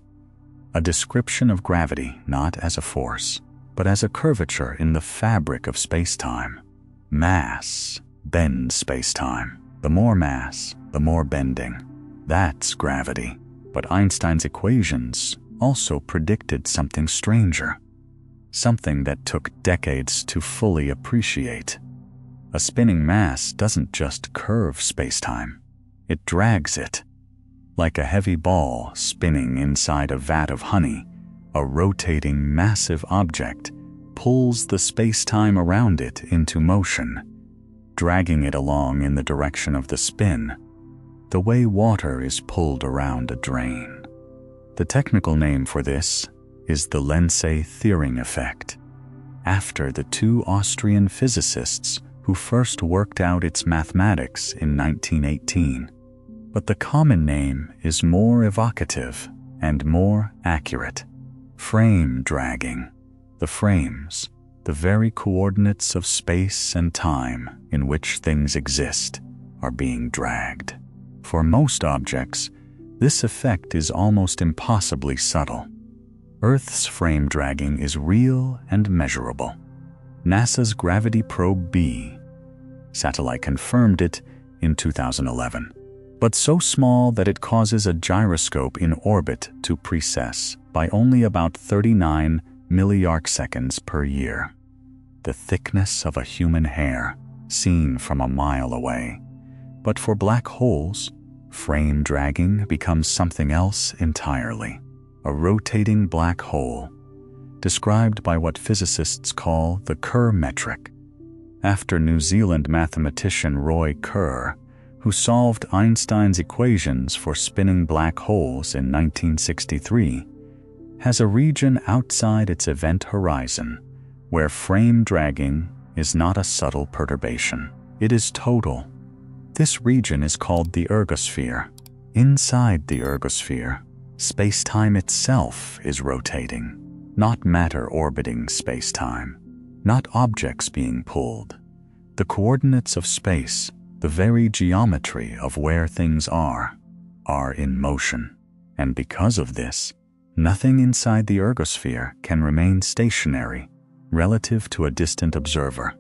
a description of gravity not as a force, but as a curvature in the fabric of spacetime. Mass bends spacetime. The more mass, the more bending. That's gravity. But Einstein's equations also predicted something stranger, something that took decades to fully appreciate. A spinning mass doesn't just curve spacetime, it drags it. Like a heavy ball spinning inside a vat of honey, a rotating massive object pulls the spacetime around it into motion, dragging it along in the direction of the spin, the way water is pulled around a drain. The technical name for this is the Lense-Thirring effect, after the two Austrian physicists who first worked out its mathematics in 1918. But the common name is more evocative and more accurate. Frame dragging. The frames, the very coordinates of space and time in which things exist, are being dragged. For most objects, this effect is almost impossibly subtle. Earth's frame dragging is real and measurable. NASA's Gravity Probe B satellite confirmed it in 2011, but so small that it causes a gyroscope in orbit to precess by only about 39 milliarcseconds per year, the thickness of a human hair seen from a mile away. But for black holes, frame dragging becomes something else entirely, a rotating black hole, described by what physicists call the Kerr metric, after New Zealand mathematician Roy Kerr, who solved Einstein's equations for spinning black holes in 1963, has a region outside its event horizon where frame dragging is not a subtle perturbation. It is total. This region is called the ergosphere. Inside the ergosphere, space-time itself is rotating, not matter orbiting space-time, not objects being pulled. The coordinates of space, the very geometry of where things are in motion. And because of this, nothing inside the ergosphere can remain stationary relative to a distant observer.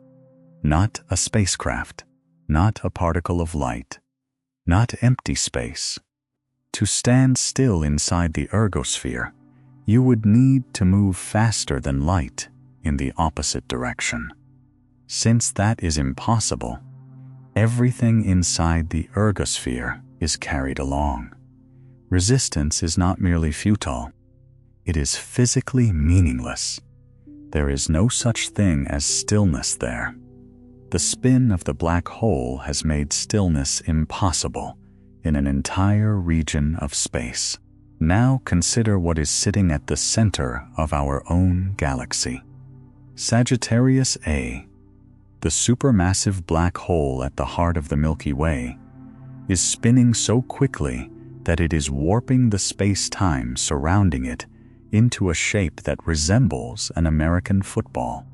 Not a spacecraft, not a particle of light, not empty space. To stand still inside the ergosphere, you would need to move faster than light in the opposite direction. Since that is impossible, everything inside the ergosphere is carried along. Resistance is not merely futile, it is physically meaningless. There is no such thing as stillness there. The spin of the black hole has made stillness impossible in an entire region of space. Now consider what is sitting at the center of our own galaxy. Sagittarius A, the supermassive black hole at the heart of the Milky Way, is spinning so quickly that it is warping the space-time surrounding it into a shape that resembles an American football.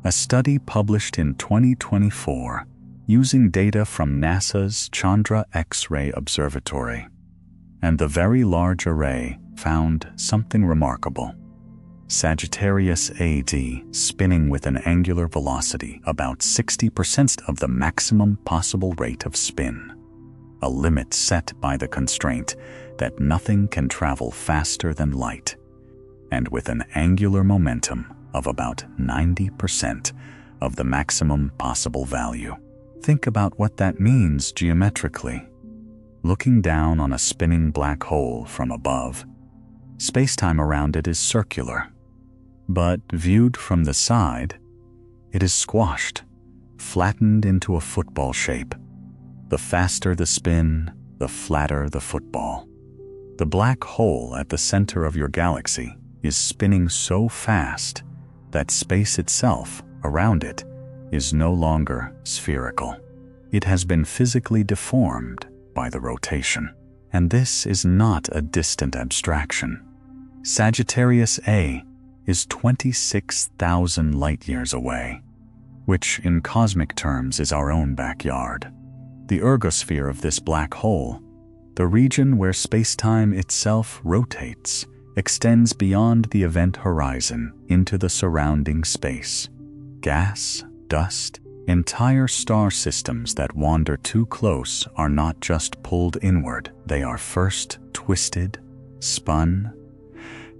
A study published in 2024 using data from NASA's Chandra X-ray Observatory and the Very Large Array found something remarkable. Sagittarius A/D, spinning with an angular velocity about 60% of the maximum possible rate of spin, a limit set by the constraint that nothing can travel faster than light, and with an angular momentum of about 90% of the maximum possible value. Think about what that means geometrically. Looking down on a spinning black hole from above, spacetime around it is circular. But viewed from the side, it is squashed, flattened into a football shape. The faster the spin, the flatter the football. The black hole at the center of your galaxy is spinning so fast that space itself around it is no longer spherical. It has been physically deformed by the rotation. And this is not a distant abstraction. Sagittarius A is 26,000 light-years away, which in cosmic terms is our own backyard. The ergosphere of this black hole, the region where space-time itself rotates, extends beyond the event horizon into the surrounding space. Gas, dust, entire star systems that wander too close are not just pulled inward, they are first twisted, spun,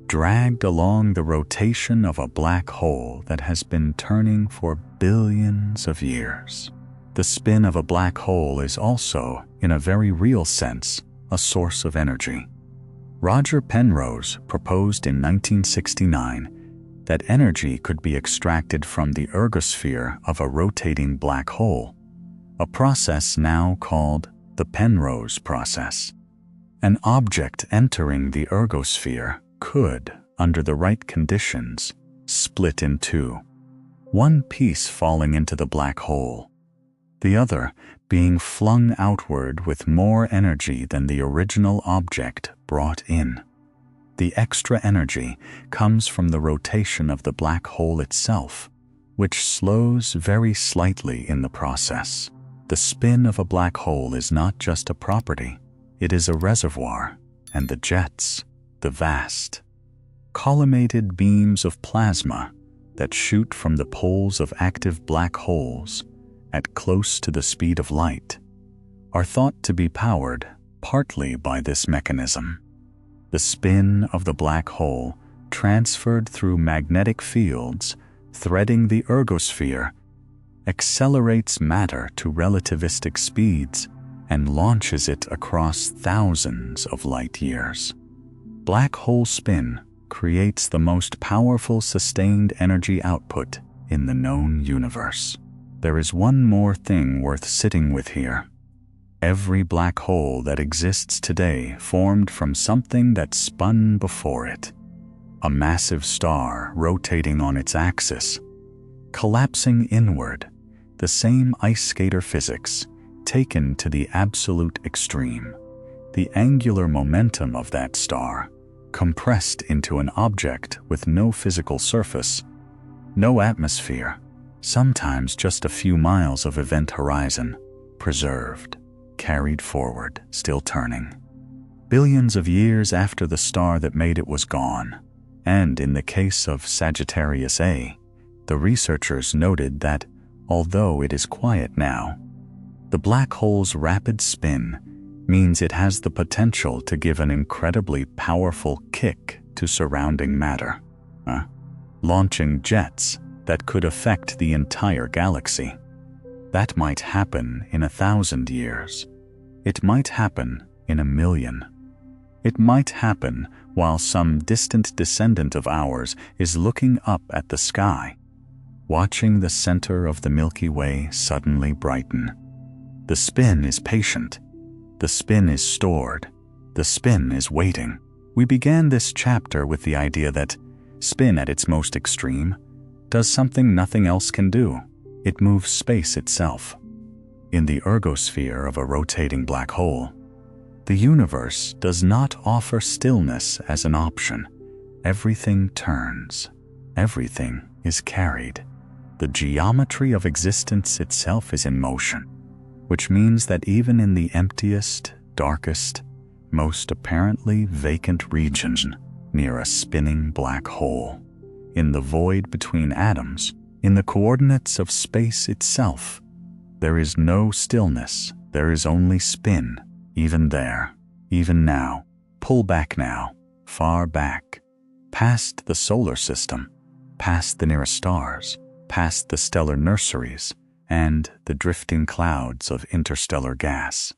dragged along the rotation of a black hole that has been turning for billions of years. The spin of a black hole is also, in a very real sense, a source of energy. Roger Penrose proposed in 1969 that energy could be extracted from the ergosphere of a rotating black hole, a process now called the Penrose process. An object entering the ergosphere could, under the right conditions, split in two, one piece falling into the black hole, the other being flung outward with more energy than the original object brought in. The extra energy comes from the rotation of the black hole itself, which slows very slightly in the process. The spin of a black hole is not just a property, it is a reservoir, and the jets, the vast, collimated beams of plasma that shoot from the poles of active black holes at close to the speed of light, are thought to be powered partly by this mechanism. The spin of the black hole, transferred through magnetic fields threading the ergosphere, accelerates matter to relativistic speeds and launches it across thousands of light years. Black hole spin creates the most powerful sustained energy output in the known universe. There is one more thing worth sitting with here. Every black hole that exists today formed from something that spun before it. A massive star rotating on its axis, collapsing inward, the same ice skater physics taken to the absolute extreme. The angular momentum of that star, compressed into an object with no physical surface, no atmosphere, sometimes just a few miles of event horizon, preserved, carried forward, still turning. Billions of years after the star that made it was gone, and in the case of Sagittarius A, the researchers noted that, although it is quiet now, the black hole's rapid spin means it has the potential to give an incredibly powerful kick to surrounding matter, launching jets that could affect the entire galaxy. That might happen in 1,000 years. It might happen in 1,000,000. It might happen while some distant descendant of ours is looking up at the sky, watching the center of the Milky Way suddenly brighten. The spin is patient. The spin is stored. The spin is waiting. We began this chapter with the idea that spin at its most extreme does something nothing else can do. It moves space itself. In the ergosphere of a rotating black hole, the universe does not offer stillness as an option. Everything turns. Everything is carried. The geometry of existence itself is in motion, which means that even in the emptiest, darkest, most apparently vacant region near a spinning black hole, in the void between atoms, in the coordinates of space itself. There is no stillness, there is only spin, even there, even now. Pull back now, far back, past the solar system, past the nearest stars, past the stellar nurseries, and the drifting clouds of interstellar gas.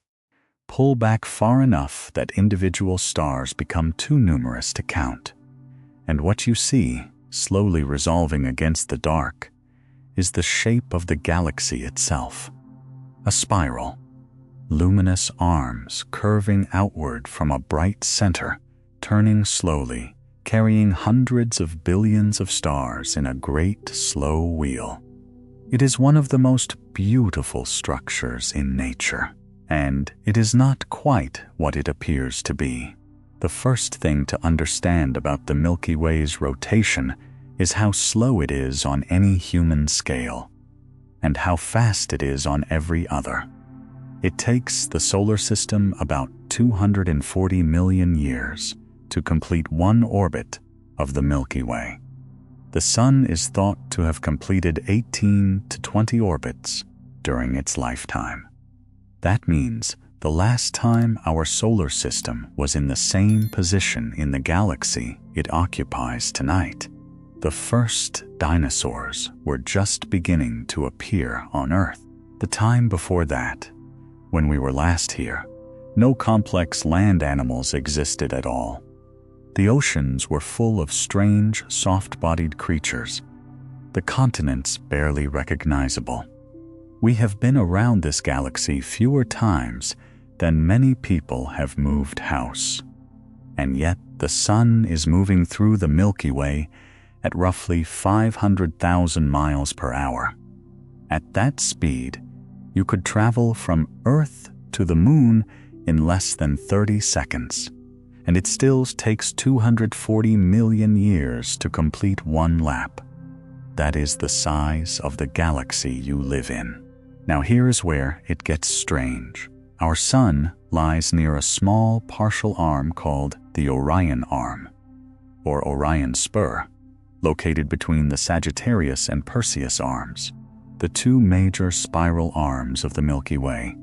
Pull back far enough that individual stars become too numerous to count. And what you see, slowly resolving against the dark, is the shape of the galaxy itself. A spiral. Luminous arms curving outward from a bright center, turning slowly, carrying hundreds of billions of stars in a great slow wheel. It is one of the most beautiful structures in nature, and it is not quite what it appears to be. The first thing to understand about the Milky Way's rotation is how slow it is on any human scale, and how fast it is on every other. It takes the solar system about 240 million years to complete one orbit of the Milky Way. The Sun is thought to have completed 18 to 20 orbits during its lifetime. That means the last time our solar system was in the same position in the galaxy it occupies tonight, the first dinosaurs were just beginning to appear on Earth. The time before that, when we were last here, no complex land animals existed at all. The oceans were full of strange, soft-bodied creatures, the continents barely recognizable. We have been around this galaxy fewer times than many people have moved house. And yet the Sun is moving through the Milky Way at roughly 500,000 miles per hour. At that speed, you could travel from Earth to the Moon in less than 30 seconds, and it still takes 240 million years to complete one lap. That is the size of the galaxy you live in. Now here's where it gets strange. Our Sun lies near a small partial arm called the Orion Arm, or Orion Spur, located between the Sagittarius and Perseus arms, the two major spiral arms of the Milky Way.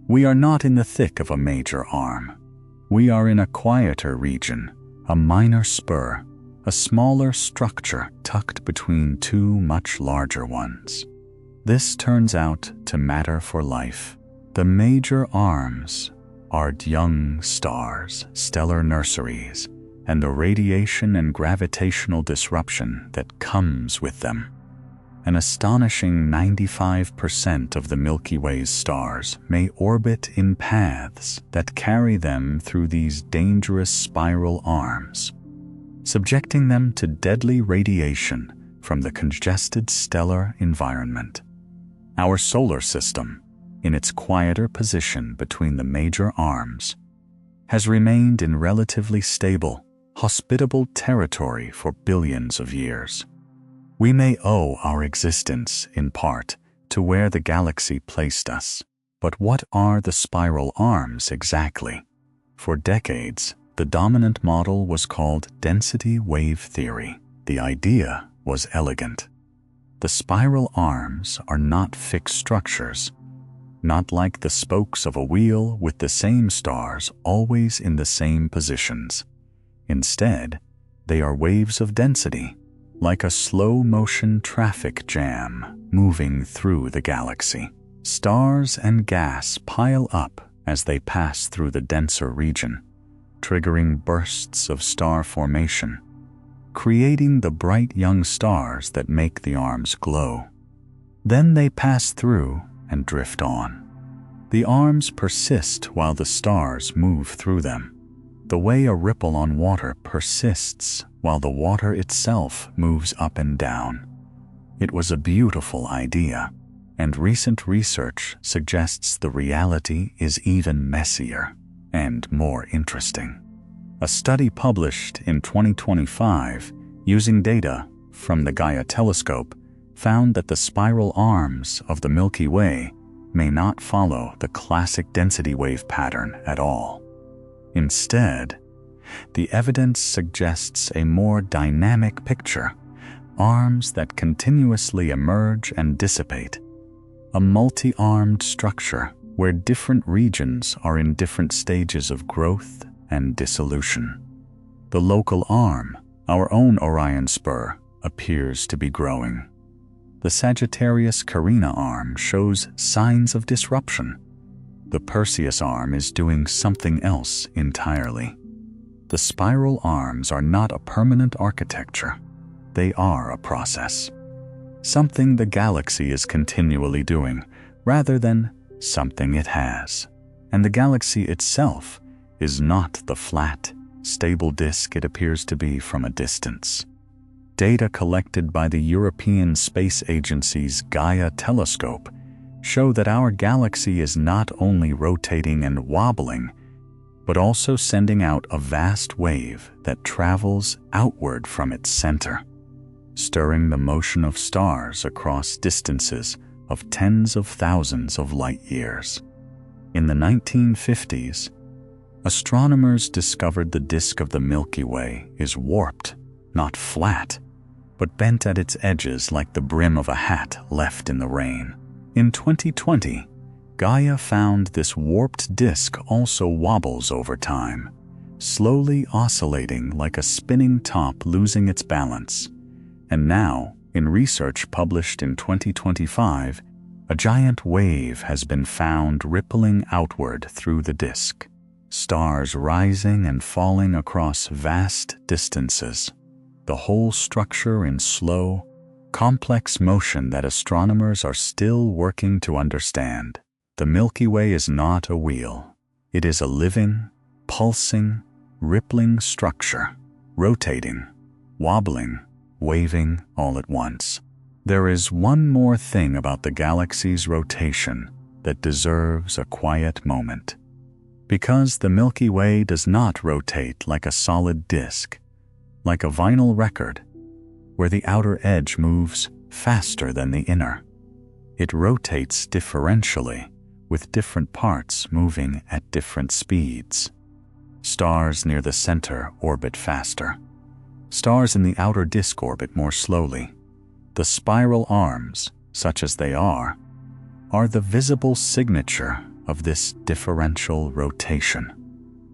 We are not in the thick of a major arm. We are in a quieter region, a minor spur, a smaller structure tucked between two much larger ones. This turns out to matter for life. The major arms are young stars, stellar nurseries, and the radiation and gravitational disruption that comes with them. An astonishing 95% of the Milky Way's stars may orbit in paths that carry them through these dangerous spiral arms, subjecting them to deadly radiation from the congested stellar environment. Our solar system, in its quieter position between the major arms, has remained in relatively stable, hospitable territory for billions of years. We may owe our existence, in part, to where the galaxy placed us. But what are the spiral arms exactly? For decades, the dominant model was called density wave theory. The idea was elegant. The spiral arms are not fixed structures, not like the spokes of a wheel with the same stars always in the same positions. Instead, they are waves of density, like a slow-motion traffic jam moving through the galaxy. Stars and gas pile up as they pass through the denser region, triggering bursts of star formation, creating the bright young stars that make the arms glow. Then they pass through and drift on. The arms persist while the stars move through them, the way a ripple on water persists while the water itself moves up and down. It was a beautiful idea, and recent research suggests the reality is even messier and more interesting. A study published in 2025 using data from the Gaia telescope found that the spiral arms of the Milky Way may not follow the classic density wave pattern at all. Instead, the evidence suggests a more dynamic picture, arms that continuously emerge and dissipate, a multi-armed structure where different regions are in different stages of growth and dissolution. The local arm, our own Orion spur, appears to be growing. The Sagittarius Carina arm shows signs of disruption. The Perseus arm is doing something else entirely. The spiral arms are not a permanent architecture. They are a process. Something the galaxy is continually doing, rather than something it has. And the galaxy itself is not the flat, stable disk it appears to be from a distance. Data collected by the European Space Agency's Gaia telescope show that our galaxy is not only rotating and wobbling, but also sending out a vast wave that travels outward from its center, stirring the motion of stars across distances of tens of thousands of light years. In the 1950s, astronomers discovered the disk of the Milky Way is warped, not flat, but bent at its edges like the brim of a hat left in the rain. In 2020, Gaia found this warped disk also wobbles over time, slowly oscillating like a spinning top losing its balance. And now, in research published in 2025, a giant wave has been found rippling outward through the disk, stars rising and falling across vast distances, the whole structure in slow, complex motion that astronomers are still working to understand. The Milky Way is not a wheel. It is a living, pulsing, rippling structure, rotating, wobbling, waving all at once. There is one more thing about the galaxy's rotation that deserves a quiet moment. Because the Milky Way does not rotate like a solid disk, like a vinyl record, where the outer edge moves faster than the inner. It rotates differentially, with different parts moving at different speeds. Stars near the center orbit faster. Stars in the outer disk orbit more slowly. The spiral arms, such as they are the visible signature of this differential rotation.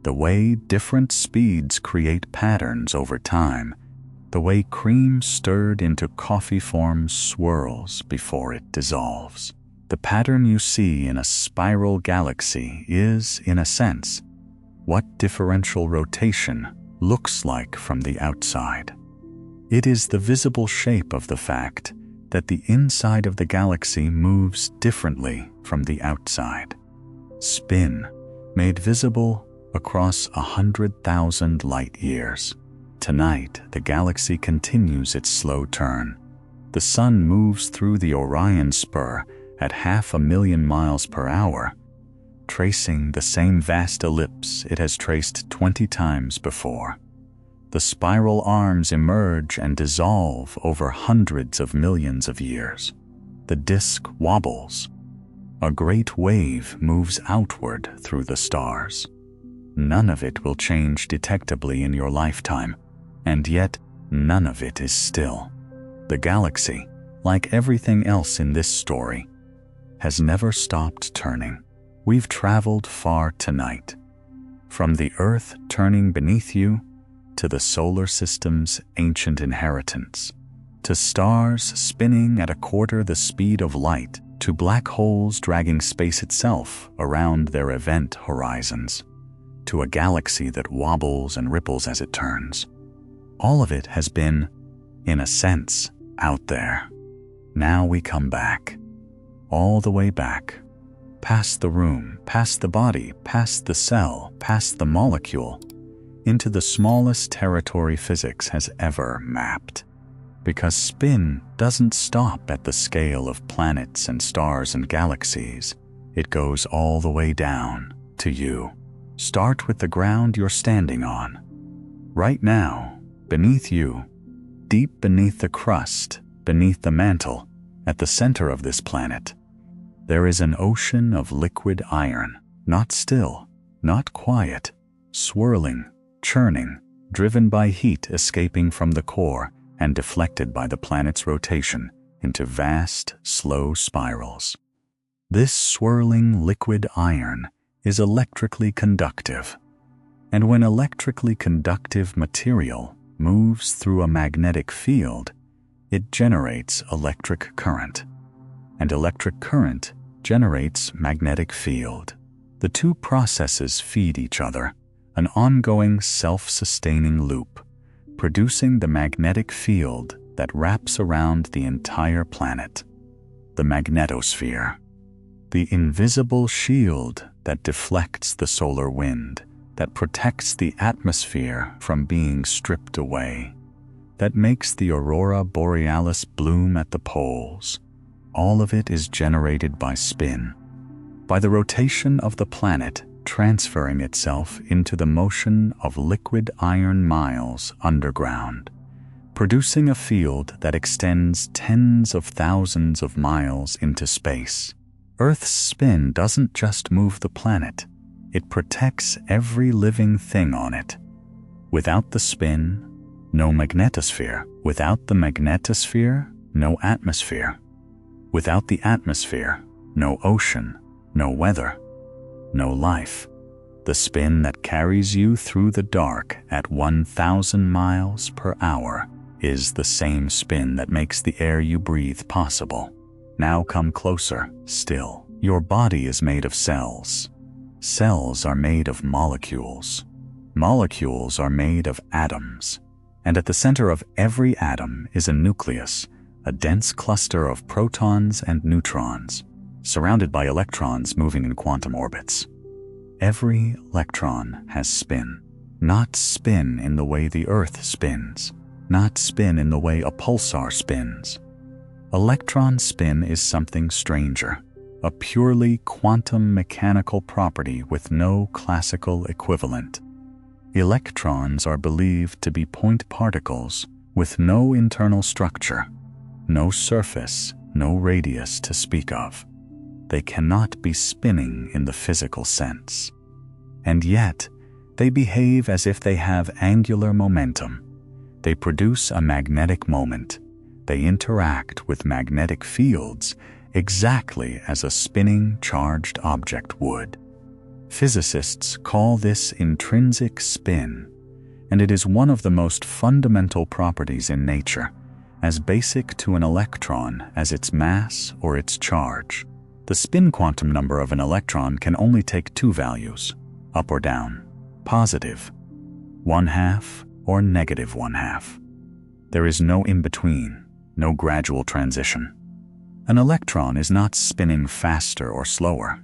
The way different speeds create patterns over time, the way cream stirred into coffee forms swirls before it dissolves. The pattern you see in a spiral galaxy is, in a sense, what differential rotation looks like from the outside. It is the visible shape of the fact that the inside of the galaxy moves differently from the outside. Spin, made visible across 100,000 light years. Tonight, the galaxy continues its slow turn. The sun moves through the Orion spur at 500,000 miles per hour, tracing the same vast ellipse it has traced 20 times before. The spiral arms emerge and dissolve over hundreds of millions of years. The disk wobbles. A great wave moves outward through the stars. None of it will change detectably in your lifetime, and yet none of it is still. The galaxy, like everything else in this story, has never stopped turning. We've traveled far tonight, from the Earth turning beneath you to the solar system's ancient inheritance, to stars spinning at a quarter the speed of light, to black holes dragging space itself around their event horizons, to a galaxy that wobbles and ripples as it turns. All of it has been, in a sense, out there. Now we come back, all the way back, past the room, past the body, past the cell, past the molecule, into the smallest territory physics has ever mapped. Because spin doesn't stop at the scale of planets and stars and galaxies. It goes all the way down to you. Start with the ground you're standing on. Right now, beneath you, deep beneath the crust, beneath the mantle, at the center of this planet, there is an ocean of liquid iron, not still, not quiet, swirling, churning, driven by heat escaping from the core and deflected by the planet's rotation into vast, slow spirals. This swirling liquid iron is electrically conductive, and when electrically conductive material moves through a magnetic field, it generates electric current, and electric current generates magnetic field. The two processes feed each other, an ongoing self-sustaining loop, producing the magnetic field that wraps around the entire planet. The magnetosphere, the invisible shield that deflects the solar wind, that protects the atmosphere from being stripped away, that makes the aurora borealis bloom at the poles. All of it is generated by spin, by the rotation of the planet transferring itself into the motion of liquid iron miles underground, producing a field that extends tens of thousands of miles into space. Earth's spin doesn't just move the planet, it protects every living thing on it. Without the spin, no magnetosphere. Without the magnetosphere, no atmosphere. Without the atmosphere, no ocean, no weather, no life. The spin that carries you through the dark at 1,000 miles per hour is the same spin that makes the air you breathe possible. Now come closer, still. Your body is made of cells. Cells are made of molecules. Molecules are made of atoms. And at the center of every atom is a nucleus, a dense cluster of protons and neutrons, surrounded by electrons moving in quantum orbits. Every electron has spin. Not spin in the way the Earth spins. Not spin in the way a pulsar spins. Electron spin is something stranger, a purely quantum mechanical property with no classical equivalent. Electrons are believed to be point particles with no internal structure, no surface, no radius to speak of. They cannot be spinning in the physical sense. And yet, they behave as if they have angular momentum. They produce a magnetic moment. They interact with magnetic fields exactly as a spinning charged object would. Physicists call this intrinsic spin, and it is one of the most fundamental properties in nature, as basic to an electron as its mass or its charge. The spin quantum number of an electron can only take two values, up or down, positive 1/2 or negative 1/2. There is no in-between, no gradual transition. An electron is not spinning faster or slower.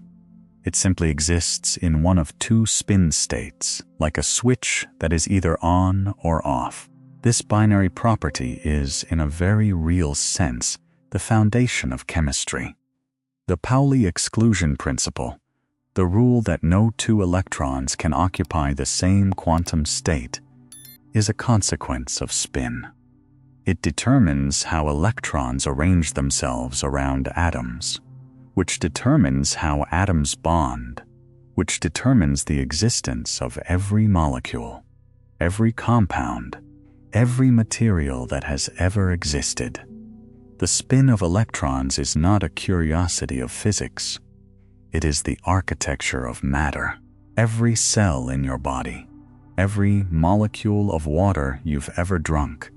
It simply exists in one of two spin states, like a switch that is either on or off. This binary property is, in a very real sense, the foundation of chemistry. The Pauli exclusion principle, the rule that no two electrons can occupy the same quantum state, is a consequence of spin. It determines how electrons arrange themselves around atoms, which determines how atoms bond, which determines the existence of every molecule, every compound, every material that has ever existed. The spin of electrons is not a curiosity of physics. It is the architecture of matter. Every cell in your body, every molecule of water you've ever drunk,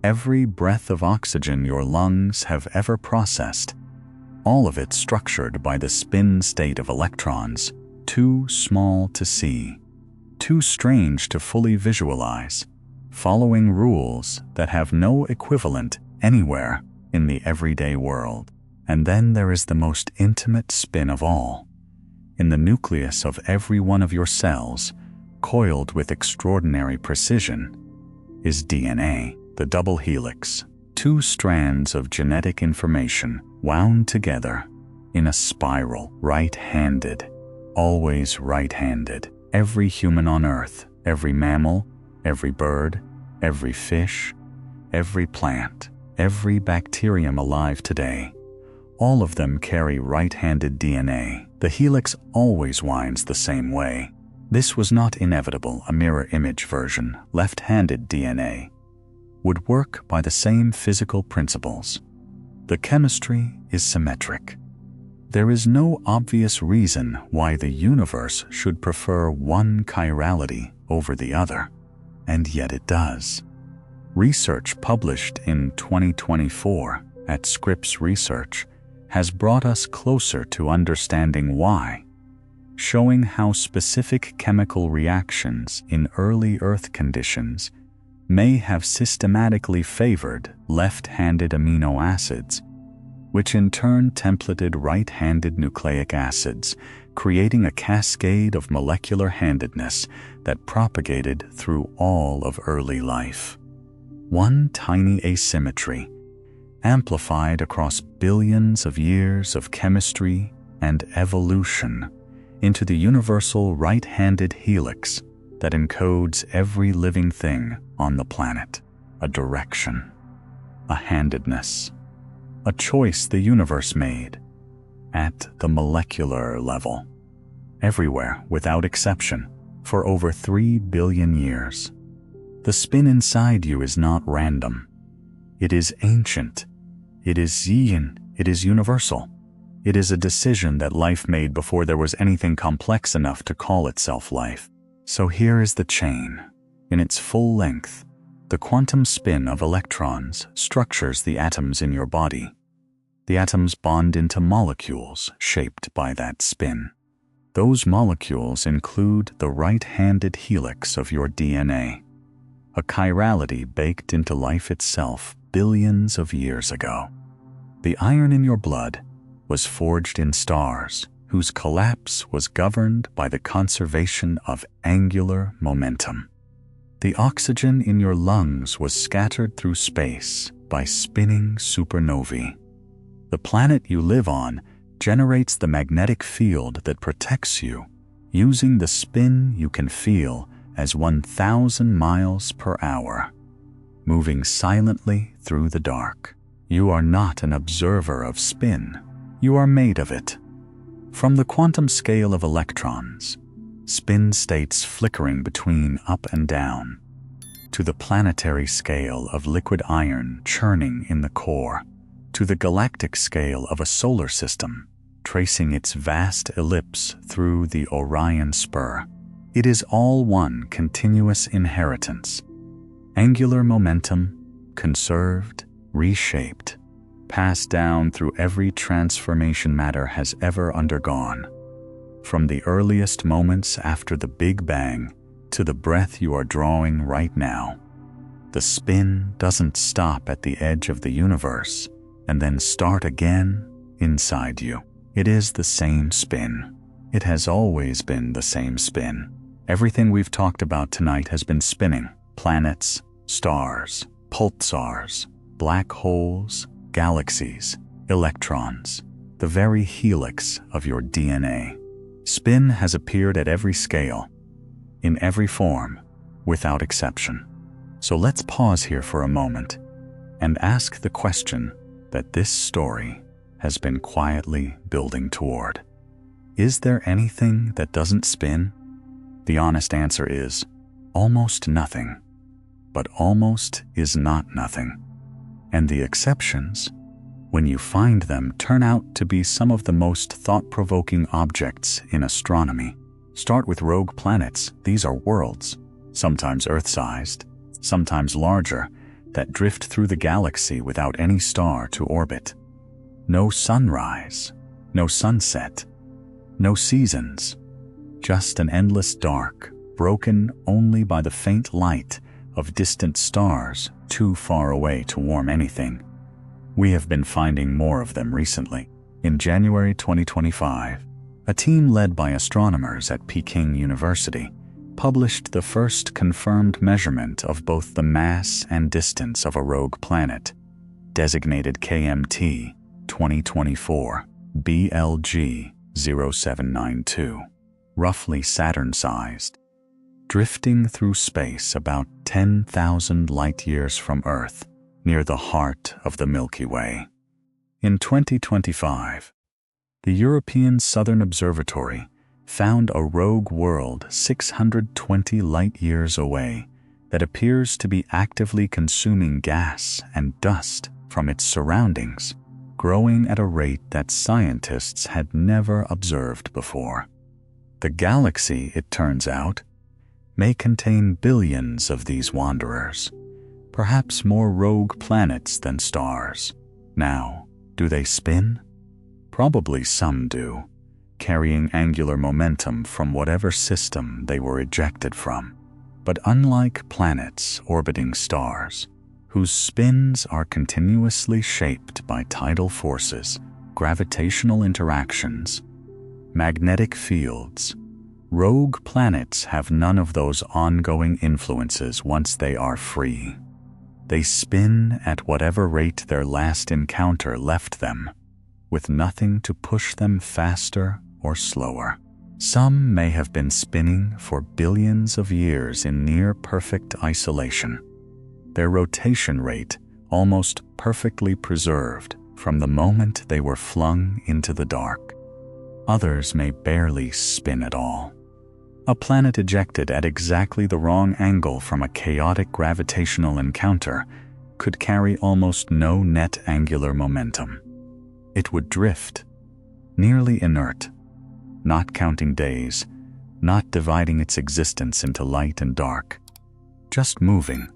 every breath of oxygen your lungs have ever processed, all of it structured by the spin state of electrons, too small to see, too strange to fully visualize, following rules that have no equivalent anywhere in the everyday world. And then there is the most intimate spin of all. In the nucleus of every one of your cells, coiled with extraordinary precision, is DNA, the double helix, two strands of genetic information wound together in a spiral, right-handed, always right-handed. Every human on Earth, every mammal, every bird, every fish, every plant, every bacterium alive today, all of them carry right-handed DNA. The helix always winds the same way. This was not inevitable, a mirror image version, left-handed DNA. would work by the same physical principles. The chemistry is symmetric. There is no obvious reason why the universe should prefer one chirality over the other, and yet it does. Research published in 2024 at Scripps Research has brought us closer to understanding why, showing how specific chemical reactions in early Earth conditions may have systematically favored left-handed amino acids, which in turn templated right-handed nucleic acids, creating a cascade of molecular handedness that propagated through all of early life. One tiny asymmetry, amplified across billions of years of chemistry and evolution into the universal right-handed helix that encodes every living thing on the planet, a direction, a handedness, a choice the universe made at the molecular level, everywhere without exception, for over 3 billion years. The spin inside you is not random. It is ancient. It is yin. It is universal. It is a decision that life made before there was anything complex enough to call itself life. So here is the chain. In its full length, the quantum spin of electrons structures the atoms in your body. The atoms bond into molecules shaped by that spin. Those molecules include the right-handed helix of your DNA, a chirality baked into life itself billions of years ago. The iron in your blood was forged in stars, whose collapse was governed by the conservation of angular momentum. The oxygen in your lungs was scattered through space by spinning supernovae. The planet you live on generates the magnetic field that protects you, using the spin you can feel as 1,000 miles per hour, moving silently through the dark. You are not an observer of spin. You are made of it. From the quantum scale of electrons, spin states flickering between up and down, to the planetary scale of liquid iron churning in the core, to the galactic scale of a solar system, tracing its vast ellipse through the Orion spur. It is all one continuous inheritance. Angular momentum, conserved, reshaped, passed down through every transformation matter has ever undergone. From the earliest moments after the Big Bang to the breath you are drawing right now. The spin doesn't stop at the edge of the universe and then start again inside you. It is the same spin. It has always been the same spin. Everything we've talked about tonight has been spinning. Planets, stars, pulsars, black holes, galaxies, electrons, the very helix of your DNA. Spin has appeared at every scale, in every form, without exception. So let's pause here for a moment and ask the question that this story has been quietly building toward. Is there anything that doesn't spin? The honest answer is almost nothing. But almost is not nothing. And the exceptions, when you find them, turn out to be some of the most thought-provoking objects in astronomy. Start with rogue planets. These are worlds, sometimes Earth-sized, sometimes larger, that drift through the galaxy without any star to orbit. No sunrise, no sunset, no seasons, just an endless dark, broken only by the faint light of distant stars too far away to warm anything. We have been finding more of them recently. In January 2025, a team led by astronomers at Peking University published the first confirmed measurement of both the mass and distance of a rogue planet, designated KMT 2024 BLG 0792, roughly Saturn-sized, drifting through space about 10,000 light-years from Earth, near the heart of the Milky Way. In 2025, the European Southern Observatory found a rogue world 620 light-years away, that appears to be actively consuming gas and dust from its surroundings, growing at a rate that scientists had never observed before. The galaxy, it turns out, may contain billions of these wanderers, perhaps more rogue planets than stars. Now, do they spin? Probably some do, carrying angular momentum from whatever system they were ejected from. But unlike planets orbiting stars, whose spins are continuously shaped by tidal forces, gravitational interactions, magnetic fields, rogue planets have none of those ongoing influences once they are free. They spin at whatever rate their last encounter left them, with nothing to push them faster or slower. Some may have been spinning for billions of years in near-perfect isolation, their rotation rate almost perfectly preserved from the moment they were flung into the dark. Others may barely spin at all. A planet ejected at exactly the wrong angle from a chaotic gravitational encounter could carry almost no net angular momentum. It would drift, nearly inert, not counting days, not dividing its existence into light and dark, just moving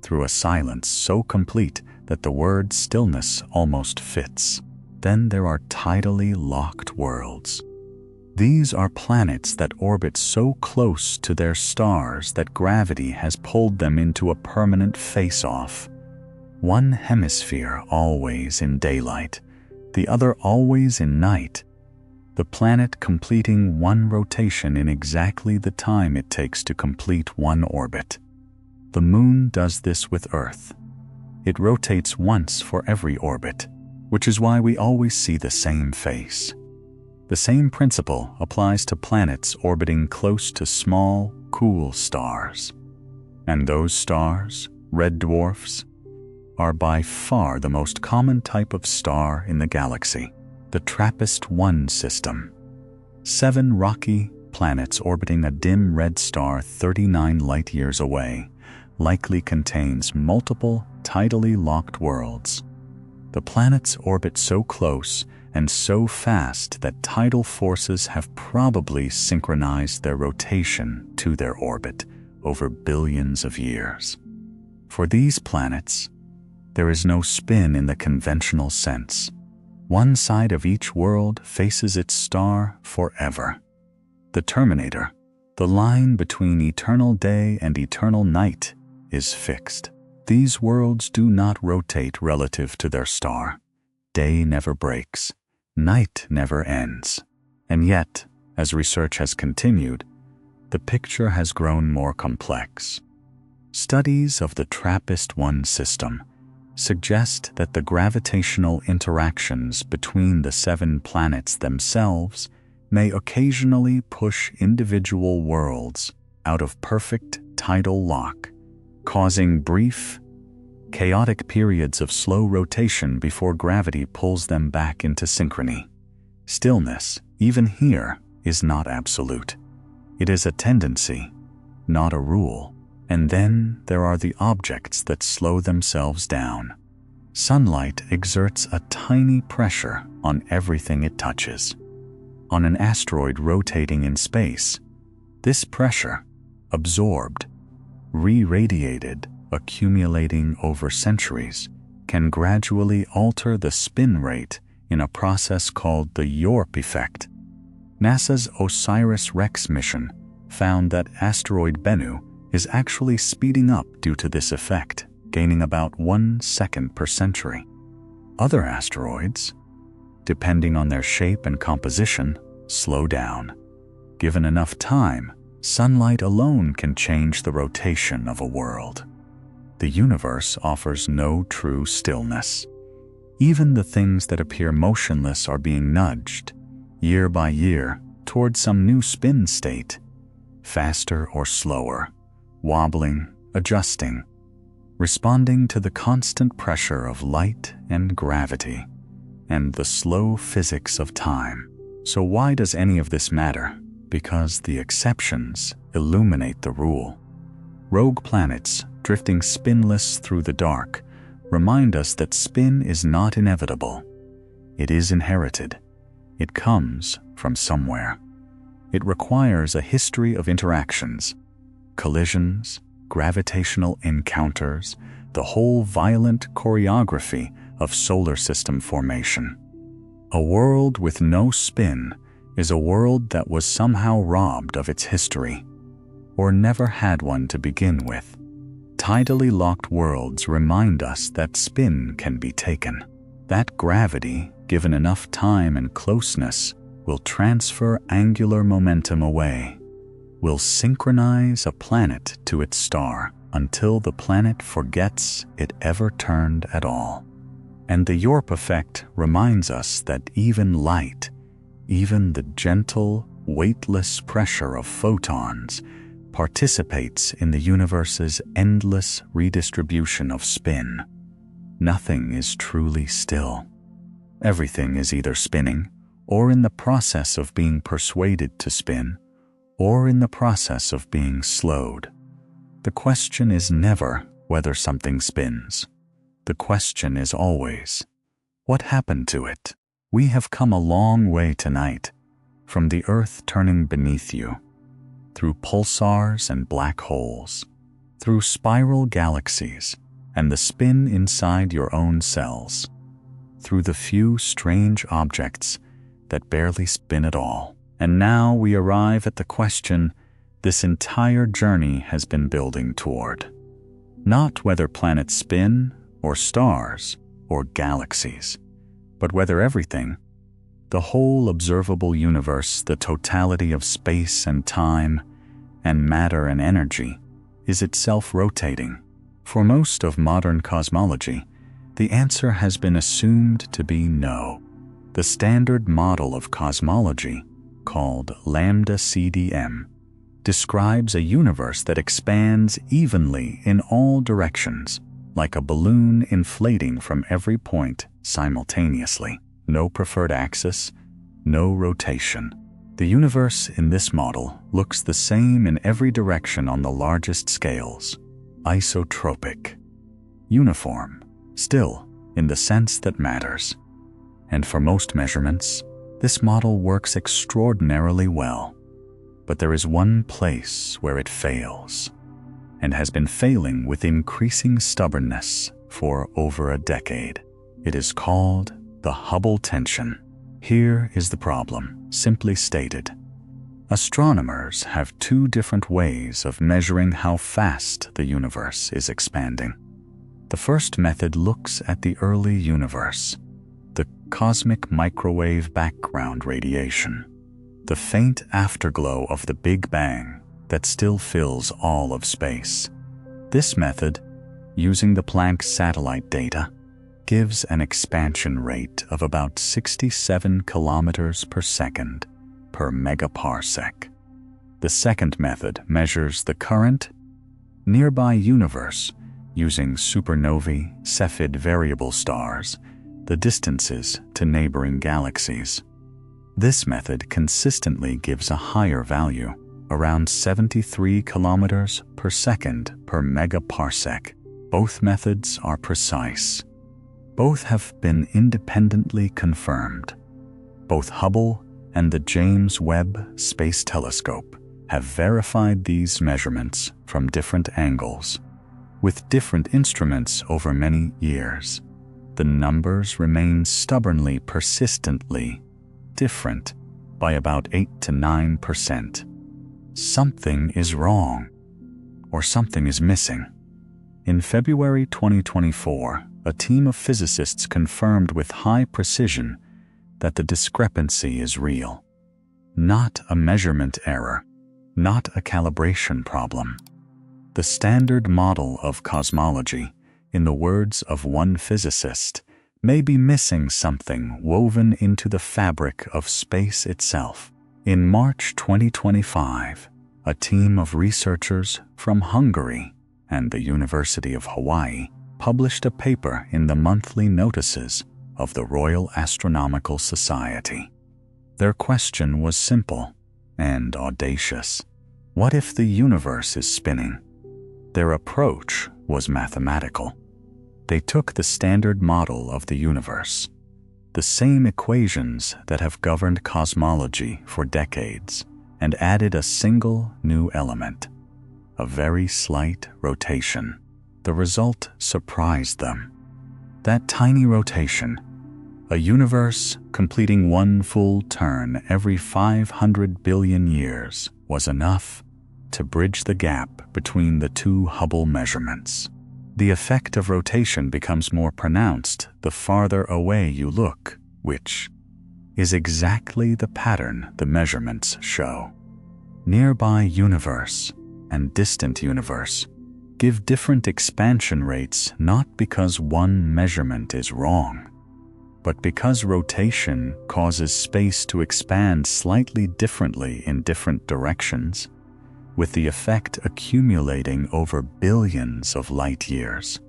through a silence so complete that the word stillness almost fits. Then there are tidally locked worlds. These are planets that orbit so close to their stars that gravity has pulled them into a permanent face-off. One hemisphere always in daylight, the other always in night, the planet completing one rotation in exactly the time it takes to complete one orbit. The Moon does this with Earth. It rotates once for every orbit, which is why we always see the same face. The same principle applies to planets orbiting close to small, cool stars. And those stars, red dwarfs, are by far the most common type of star in the galaxy, the TRAPPIST-1 system. 7 rocky planets orbiting a dim red star 39 light-years away likely contains multiple tidally locked worlds. The planets orbit so close and so fast that tidal forces have probably synchronized their rotation to their orbit over billions of years. For these planets, there is no spin in the conventional sense. One side of each world faces its star forever. The terminator, the line between eternal day and eternal night, is fixed. These worlds do not rotate relative to their star. Day never breaks. Night never ends. And yet, as research has continued, the picture has grown more complex. Studies of the TRAPPIST-1 system suggest that the gravitational interactions between the 7 planets themselves may occasionally push individual worlds out of perfect tidal lock, causing brief, chaotic periods of slow rotation before gravity pulls them back into synchrony. Stillness, even here, is not absolute. It is a tendency, not a rule. And then there are the objects that slow themselves down. Sunlight exerts a tiny pressure on everything it touches. On an asteroid rotating in space, this pressure, absorbed, re-radiated, accumulating over centuries, can gradually alter the spin rate in a process called the Yorp effect. NASA's OSIRIS-REx mission found that asteroid Bennu is actually speeding up due to this effect, gaining about 1 second per century. Other asteroids, depending on their shape and composition, slow down. Given enough time, sunlight alone can change the rotation of a world. The universe offers no true stillness. Even the things that appear motionless are being nudged, year by year, toward some new spin state, faster or slower, wobbling, adjusting, responding to the constant pressure of light and gravity, and the slow physics of time. So why does any of this matter? Because the exceptions illuminate the rule. Rogue planets, drifting spinless through the dark, remind us that spin is not inevitable. It is inherited. It comes from somewhere. It requires a history of interactions, collisions, gravitational encounters, the whole violent choreography of solar system formation. A world with no spin is a world that was somehow robbed of its history, or never had one to begin with. Tidally locked worlds remind us that spin can be taken, that gravity, given enough time and closeness, will transfer angular momentum away, will synchronize a planet to its star until the planet forgets it ever turned at all. And the Yorp effect reminds us that even light, even the gentle, weightless pressure of photons, participates in the universe's endless redistribution of spin. Nothing is truly still. Everything is either spinning, or in the process of being persuaded to spin, or in the process of being slowed. The question is never whether something spins. The question is always, what happened to it? We have come a long way tonight, from the Earth turning beneath you, through pulsars and black holes, through spiral galaxies and the spin inside your own cells, through the few strange objects that barely spin at all. And now we arrive at the question this entire journey has been building toward. Not whether planets spin, or stars, or galaxies, but whether everything, the whole observable universe, the totality of space and time, and matter and energy, is itself rotating. For most of modern cosmology, the answer has been assumed to be no. The standard model of cosmology, called lambda CDM, describes a universe that expands evenly in all directions, like a balloon inflating from every point simultaneously. No preferred axis, no rotation. The universe in this model looks the same in every direction on the largest scales. Isotropic. Uniform, still, in the sense that matters. And for most measurements, this model works extraordinarily well. But there is one place where it fails, and has been failing with increasing stubbornness for over a decade. It is called the Hubble tension. Here is the problem, simply stated. Astronomers have two different ways of measuring how fast the universe is expanding. The first method looks at the early universe, the cosmic microwave background radiation, the faint afterglow of the Big Bang that still fills all of space. This method, using the Planck satellite data, gives an expansion rate of about 67 kilometers per second per megaparsec. The second method measures the current nearby universe using supernovae, Cepheid variable stars, the distances to neighboring galaxies. This method consistently gives a higher value, around 73 kilometers per second per megaparsec. Both methods are precise. Both have been independently confirmed. Both Hubble and the James Webb Space Telescope have verified these measurements from different angles, with different instruments over many years. The numbers remain stubbornly, persistently different by about 8 to 9%. Something is wrong, or something is missing. In February 2024, a team of physicists confirmed with high precision that the discrepancy is real. Not a measurement error, not a calibration problem. The standard model of cosmology, in the words of one physicist, may be missing something woven into the fabric of space itself. In March 2025, a team of researchers from Hungary and the University of Hawaii published a paper in the monthly notices of the Royal Astronomical Society. Their question was simple and audacious. What if the universe is spinning? Their approach was mathematical. They took the standard model of the universe, the same equations that have governed cosmology for decades, and added a single new element, a very slight rotation. The result surprised them. That tiny rotation, a universe completing one full turn every 500 billion years, was enough to bridge the gap between the two Hubble measurements. The effect of rotation becomes more pronounced the farther away you look, which is exactly the pattern the measurements show. Nearby universe and distant universe give different expansion rates not because one measurement is wrong, but because rotation causes space to expand slightly differently in different directions, with the effect accumulating over billions of light years.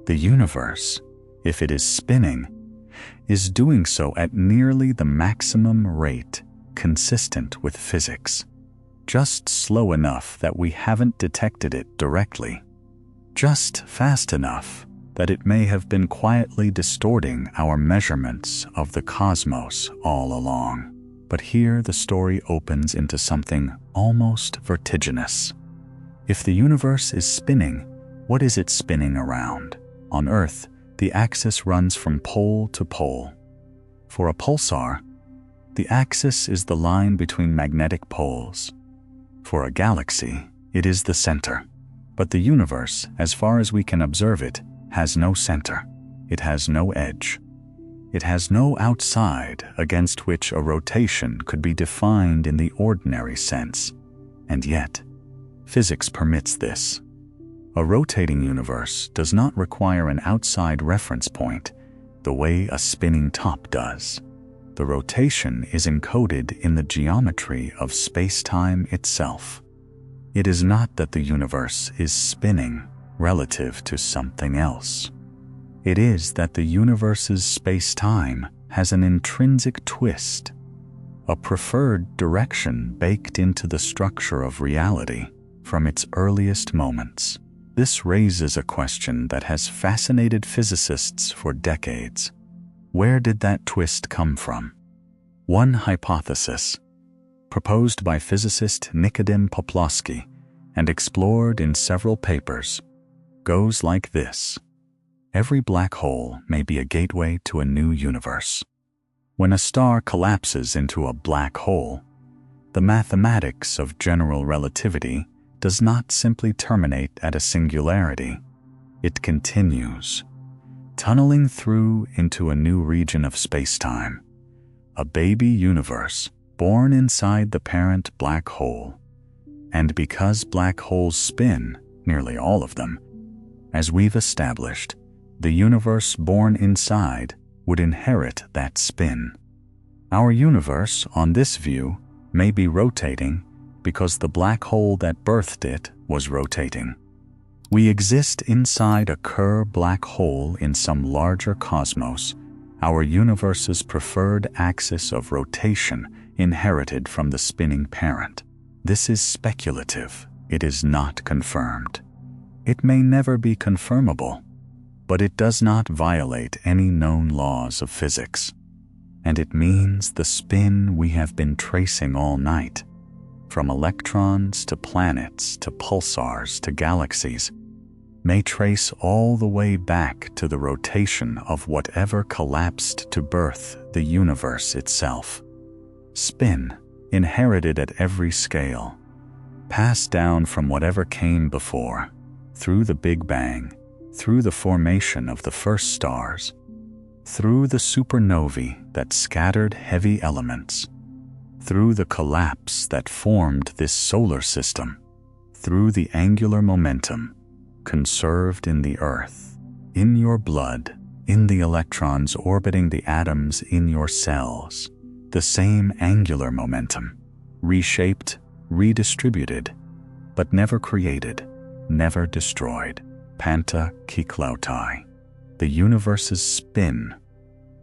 The universe, if it is spinning, is doing so at nearly the maximum rate consistent with physics, just slow enough that we haven't detected it directly, just fast enough that it may have been quietly distorting our measurements of the cosmos all along. But here the story opens into something almost vertiginous. If the universe is spinning, what is it spinning around? On Earth, the axis runs from pole to pole. For a pulsar, the axis is the line between magnetic poles. For a galaxy, it is the center. But the universe, as far as we can observe it, has no center. It has no edge. It has no outside against which a rotation could be defined in the ordinary sense. And yet, physics permits this. A rotating universe does not require an outside reference point the way a spinning top does. The rotation is encoded in the geometry of spacetime itself. It is not that the universe is spinning relative to something else. It is that the universe's space-time has an intrinsic twist, a preferred direction baked into the structure of reality from its earliest moments. This raises a question that has fascinated physicists for decades. Where did that twist come from? One hypothesis, proposed by physicist Nikodym Poplawski and explored in several papers, goes like this. Every black hole may be a gateway to a new universe. When a star collapses into a black hole, the mathematics of general relativity does not simply terminate at a singularity. It continues, tunneling through into a new region of spacetime, a baby universe born inside the parent black hole. And because black holes spin, nearly all of them, as we've established, the universe born inside would inherit that spin. Our universe, on this view, may be rotating because the black hole that birthed it was rotating. We exist inside a Kerr black hole in some larger cosmos, our universe's preferred axis of rotation inherited from the spinning parent. This is speculative. It is not confirmed. It may never be confirmable, but it does not violate any known laws of physics. And it means the spin we have been tracing all night, from electrons to planets to pulsars to galaxies, may trace all the way back to the rotation of whatever collapsed to birth the universe itself. Spin, inherited at every scale, passed down from whatever came before, through the Big Bang, through the formation of the first stars, through the supernovae that scattered heavy elements, through the collapse that formed this solar system, through the angular momentum conserved in the Earth, in your blood, in the electrons orbiting the atoms in your cells, the same angular momentum, reshaped, redistributed, but never created, never destroyed. Panta Kiklautai. The universe's spin,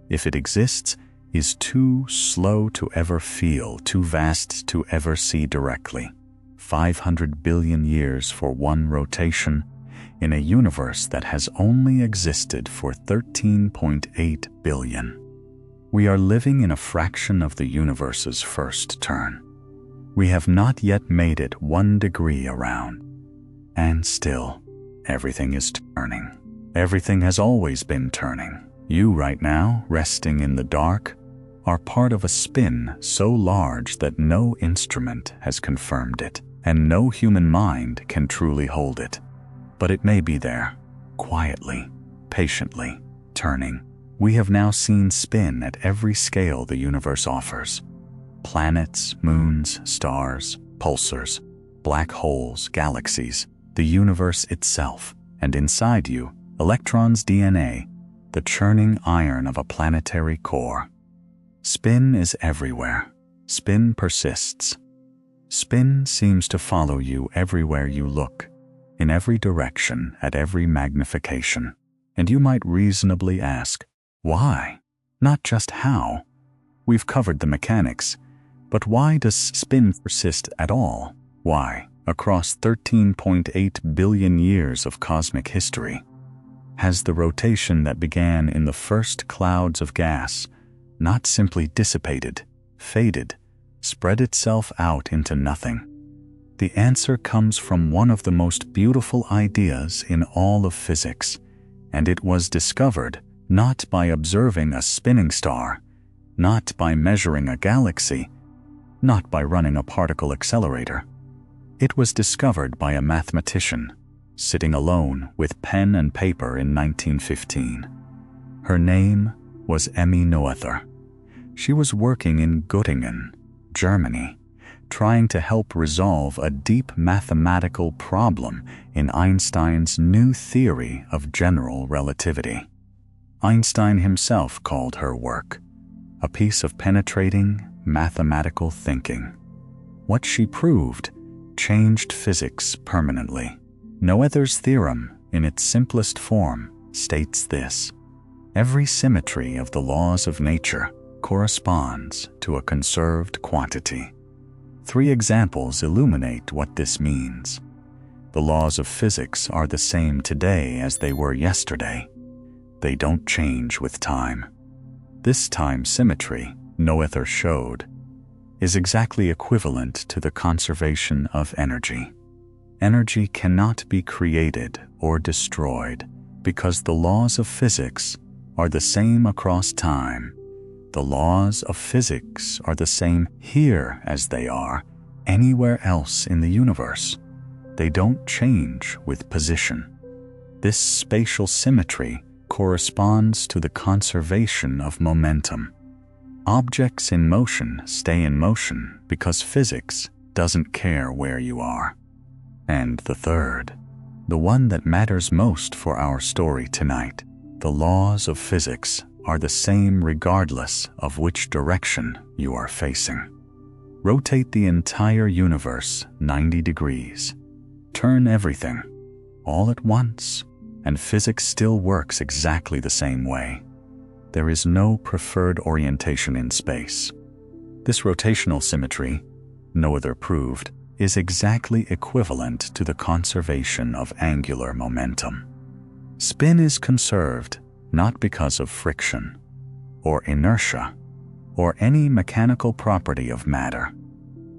if it exists, is too slow to ever feel, too vast to ever see directly. 500 billion years for one rotation in a universe that has only existed for 13.8 billion. We are living in a fraction of the universe's first turn. We have not yet made it 1 degree around. And still, everything is turning. Everything has always been turning. You right now, resting in the dark, are part of a spin so large that no instrument has confirmed it, and no human mind can truly hold it. But it may be there, quietly, patiently, turning. We have now seen spin at every scale the universe offers. Planets, moons, stars, pulsars, black holes, galaxies, the universe itself, and inside you, electrons' DNA, the churning iron of a planetary core. Spin is everywhere. Spin persists. Spin seems to follow you everywhere you look, in every direction, at every magnification. And you might reasonably ask, why? Not just how. We've covered the mechanics, but why does spin persist at all? Why, across 13.8 billion years of cosmic history, has the rotation that began in the first clouds of gas not simply dissipated, faded, spread itself out into nothing? The answer comes from one of the most beautiful ideas in all of physics, and it was discovered not by observing a spinning star, not by measuring a galaxy, not by running a particle accelerator. It was discovered by a mathematician, sitting alone with pen and paper in 1915. Her name was Emmy Noether. She was working in Göttingen, Germany, trying to help resolve a deep mathematical problem in Einstein's new theory of general relativity. Einstein himself called her work a piece of penetrating mathematical thinking. What she proved changed physics permanently. Noether's theorem, in its simplest form, states this: every symmetry of the laws of nature corresponds to a conserved quantity. 3 examples illuminate what this means. The laws of physics are the same today as they were yesterday. They don't change with time. This time symmetry, Noether showed, is exactly equivalent to the conservation of energy. Energy cannot be created or destroyed because the laws of physics are the same across time. The laws of physics are the same here as they are anywhere else in the universe. They don't change with position. This spatial symmetry corresponds to the conservation of momentum. Objects in motion stay in motion because physics doesn't care where you are. And the third, the one that matters most for our story tonight, the laws of physics are the same regardless of which direction you are facing. Rotate the entire universe 90 degrees. Turn everything, all at once, and physics still works exactly the same way. There is no preferred orientation in space. This rotational symmetry, Noether proved, is exactly equivalent to the conservation of angular momentum. Spin is conserved not because of friction, or inertia, or any mechanical property of matter.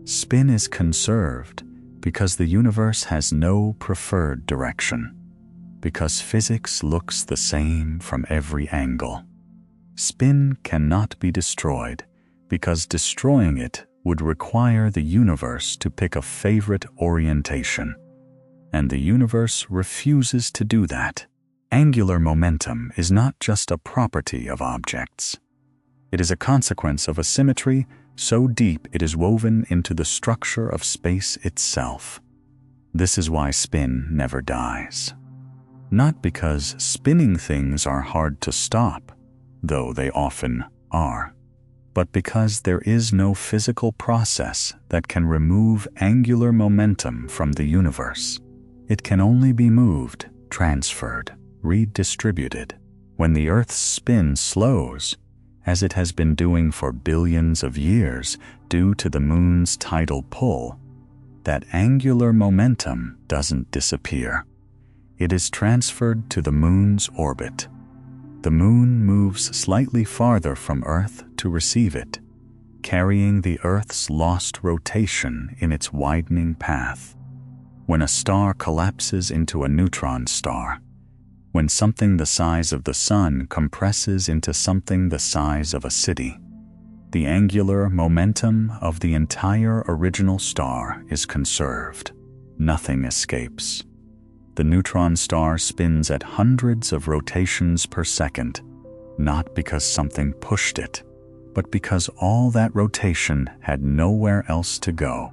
Spin is conserved because the universe has no preferred direction, because physics looks the same from every angle. Spin cannot be destroyed because destroying it would require the universe to pick a favorite orientation, and the universe refuses to do that. Angular momentum is not just a property of objects. It is a consequence of a symmetry so deep it is woven into the structure of space itself. This is why spin never dies. Not because spinning things are hard to stop, though they often are, but because there is no physical process that can remove angular momentum from the universe. It can only be moved, transferred, redistributed. When the Earth's spin slows, as it has been doing for billions of years due to the moon's tidal pull, that angular momentum doesn't disappear. It is transferred to the Moon's orbit. The Moon moves slightly farther from Earth to receive it, carrying the Earth's lost rotation in its widening path. When a star collapses into a neutron star, when something the size of the Sun compresses into something the size of a city, the angular momentum of the entire original star is conserved. Nothing escapes. The neutron star spins at hundreds of rotations per second, not because something pushed it, but because all that rotation had nowhere else to go.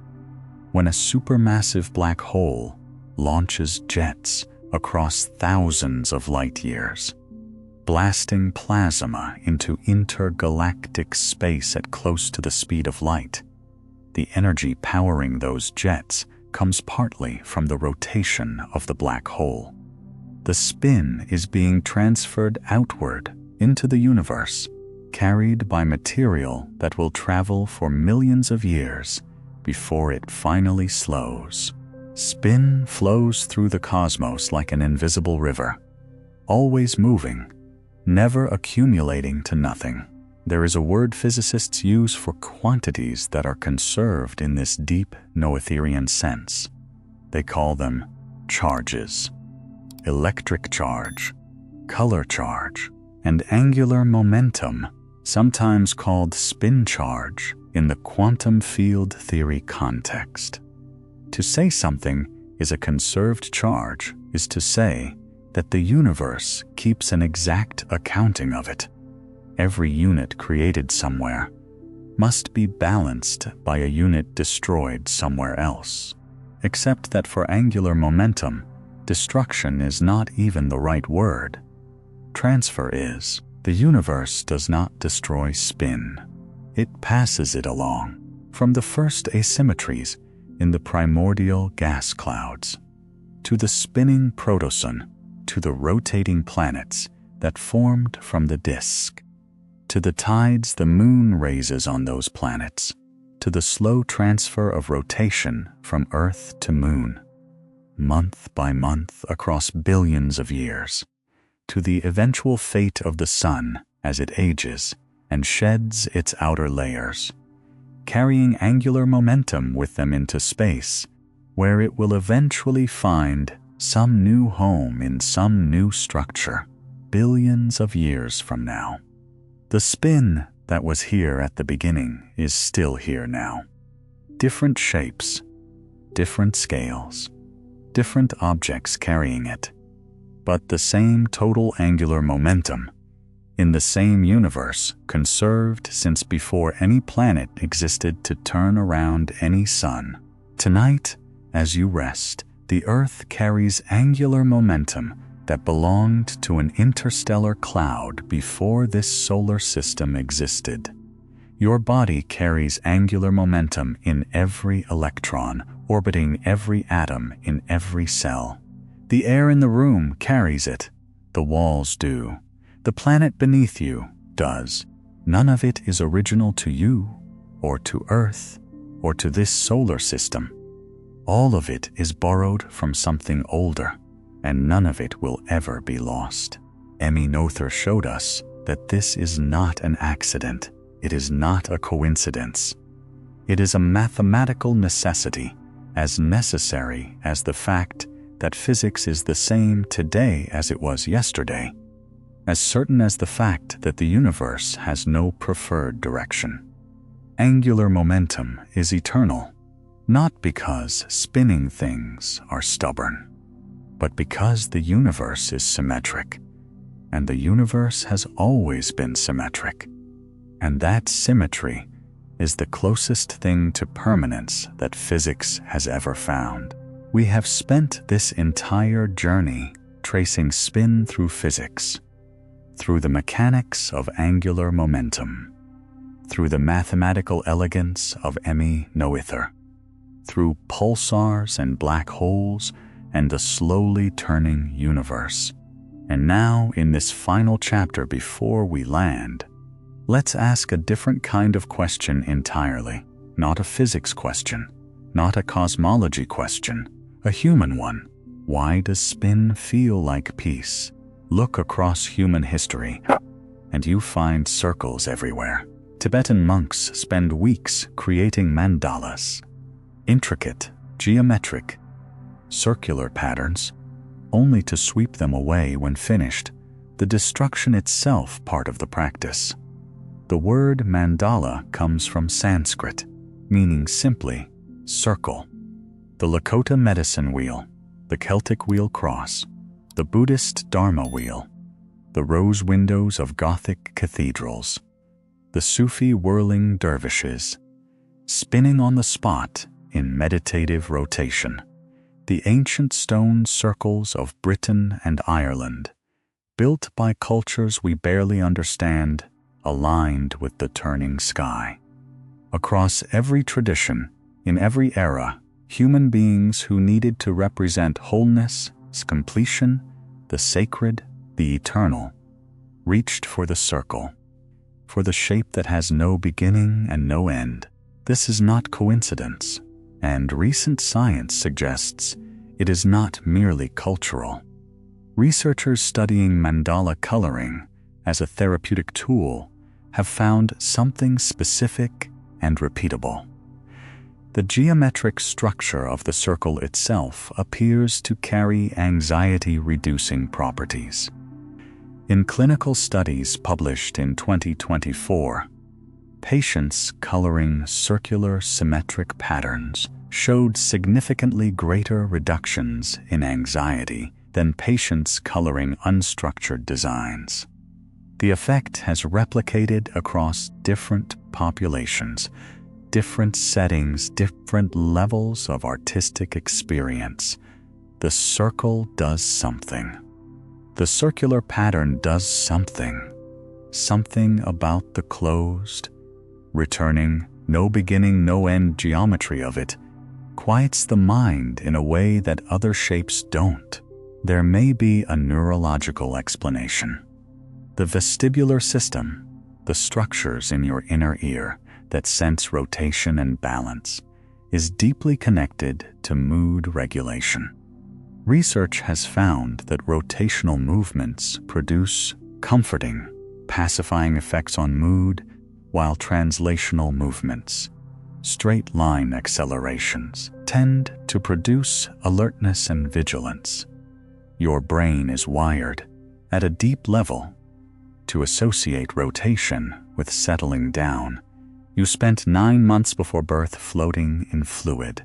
When a supermassive black hole launches jets across thousands of light years, blasting plasma into intergalactic space at close to the speed of light, the energy powering those jets comes partly from the rotation of the black hole. The spin is being transferred outward into the universe, carried by material that will travel for millions of years before it finally slows. Spin flows through the cosmos like an invisible river, always moving, never accumulating to nothing. There is a word physicists use for quantities that are conserved in this deep noetherian sense. They call them charges. Electric charge, color charge, and angular momentum, sometimes called spin charge in the quantum field theory context. To say something is a conserved charge is to say that the universe keeps an exact accounting of it. Every unit created somewhere must be balanced by a unit destroyed somewhere else. Except that for angular momentum, destruction is not even the right word. Transfer is. The universe does not destroy spin. It passes it along, from the first asymmetries in the primordial gas clouds, to the spinning protosun, to the rotating planets that formed from the disk, to the tides the Moon raises on those planets, to the slow transfer of rotation from Earth to Moon, month by month across billions of years, to the eventual fate of the Sun as it ages and sheds its outer layers, carrying angular momentum with them into space, where it will eventually find some new home in some new structure, billions of years from now. The spin that was here at the beginning is still here now. Different shapes, different scales, different objects carrying it, but the same total angular momentum, in the same universe conserved since before any planet existed to turn around any sun. Tonight, as you rest, the Earth carries angular momentum that belonged to an interstellar cloud before this solar system existed. Your body carries angular momentum in every electron, orbiting every atom in every cell. The air in the room carries it. The walls do. The planet beneath you does. None of it is original to you, or to Earth, or to this solar system. All of it is borrowed from something older, and none of it will ever be lost. Emmy Noether showed us that this is not an accident. It is not a coincidence. It is a mathematical necessity, as necessary as the fact that physics is the same today as it was yesterday, as certain as the fact that the universe has no preferred direction. Angular momentum is eternal, not because spinning things are stubborn, but because the universe is symmetric, and the universe has always been symmetric, and that symmetry is the closest thing to permanence that physics has ever found. We have spent this entire journey tracing spin through physics, through the mechanics of angular momentum, through the mathematical elegance of Emmy Noether, through pulsars and black holes and a slowly turning universe. And now, in this final chapter before we land, let's ask a different kind of question entirely, not a physics question, not a cosmology question, a human one. Why does spin feel like peace? Look across human history, and you find circles everywhere. Tibetan monks spend weeks creating mandalas, intricate, geometric, circular patterns, only to sweep them away when finished, the destruction itself part of the practice. The word mandala comes from Sanskrit, meaning simply circle. The Lakota medicine wheel, the Celtic wheel cross, the Buddhist Dharma wheel, the rose windows of Gothic cathedrals, the Sufi whirling dervishes, spinning on the spot in meditative rotation, the ancient stone circles of Britain and Ireland, built by cultures we barely understand, aligned with the turning sky. Across every tradition, in every era, human beings who needed to represent wholeness, completion, the sacred, the eternal, reached for the circle, for the shape that has no beginning and no end. This is not coincidence, and recent science suggests it is not merely cultural. Researchers studying mandala coloring as a therapeutic tool have found something specific and repeatable. The geometric structure of the circle itself appears to carry anxiety-reducing properties. In clinical studies published in 2024, patients coloring circular symmetric patterns showed significantly greater reductions in anxiety than patients coloring unstructured designs. The effect has replicated across different populations, different settings, different levels of artistic experience. The circle does something. The circular pattern does something. Something about the closed, returning, no beginning, no end geometry of it quiets the mind in a way that other shapes don't. There may be a neurological explanation. The vestibular system, the structures in your inner ear that sense rotation and balance, is deeply connected to mood regulation. Research has found that rotational movements produce comforting, pacifying effects on mood, while translational movements, straight-line accelerations, tend to produce alertness and vigilance. Your brain is wired, at a deep level, to associate rotation with settling down. You spent 9 months before birth floating in fluid,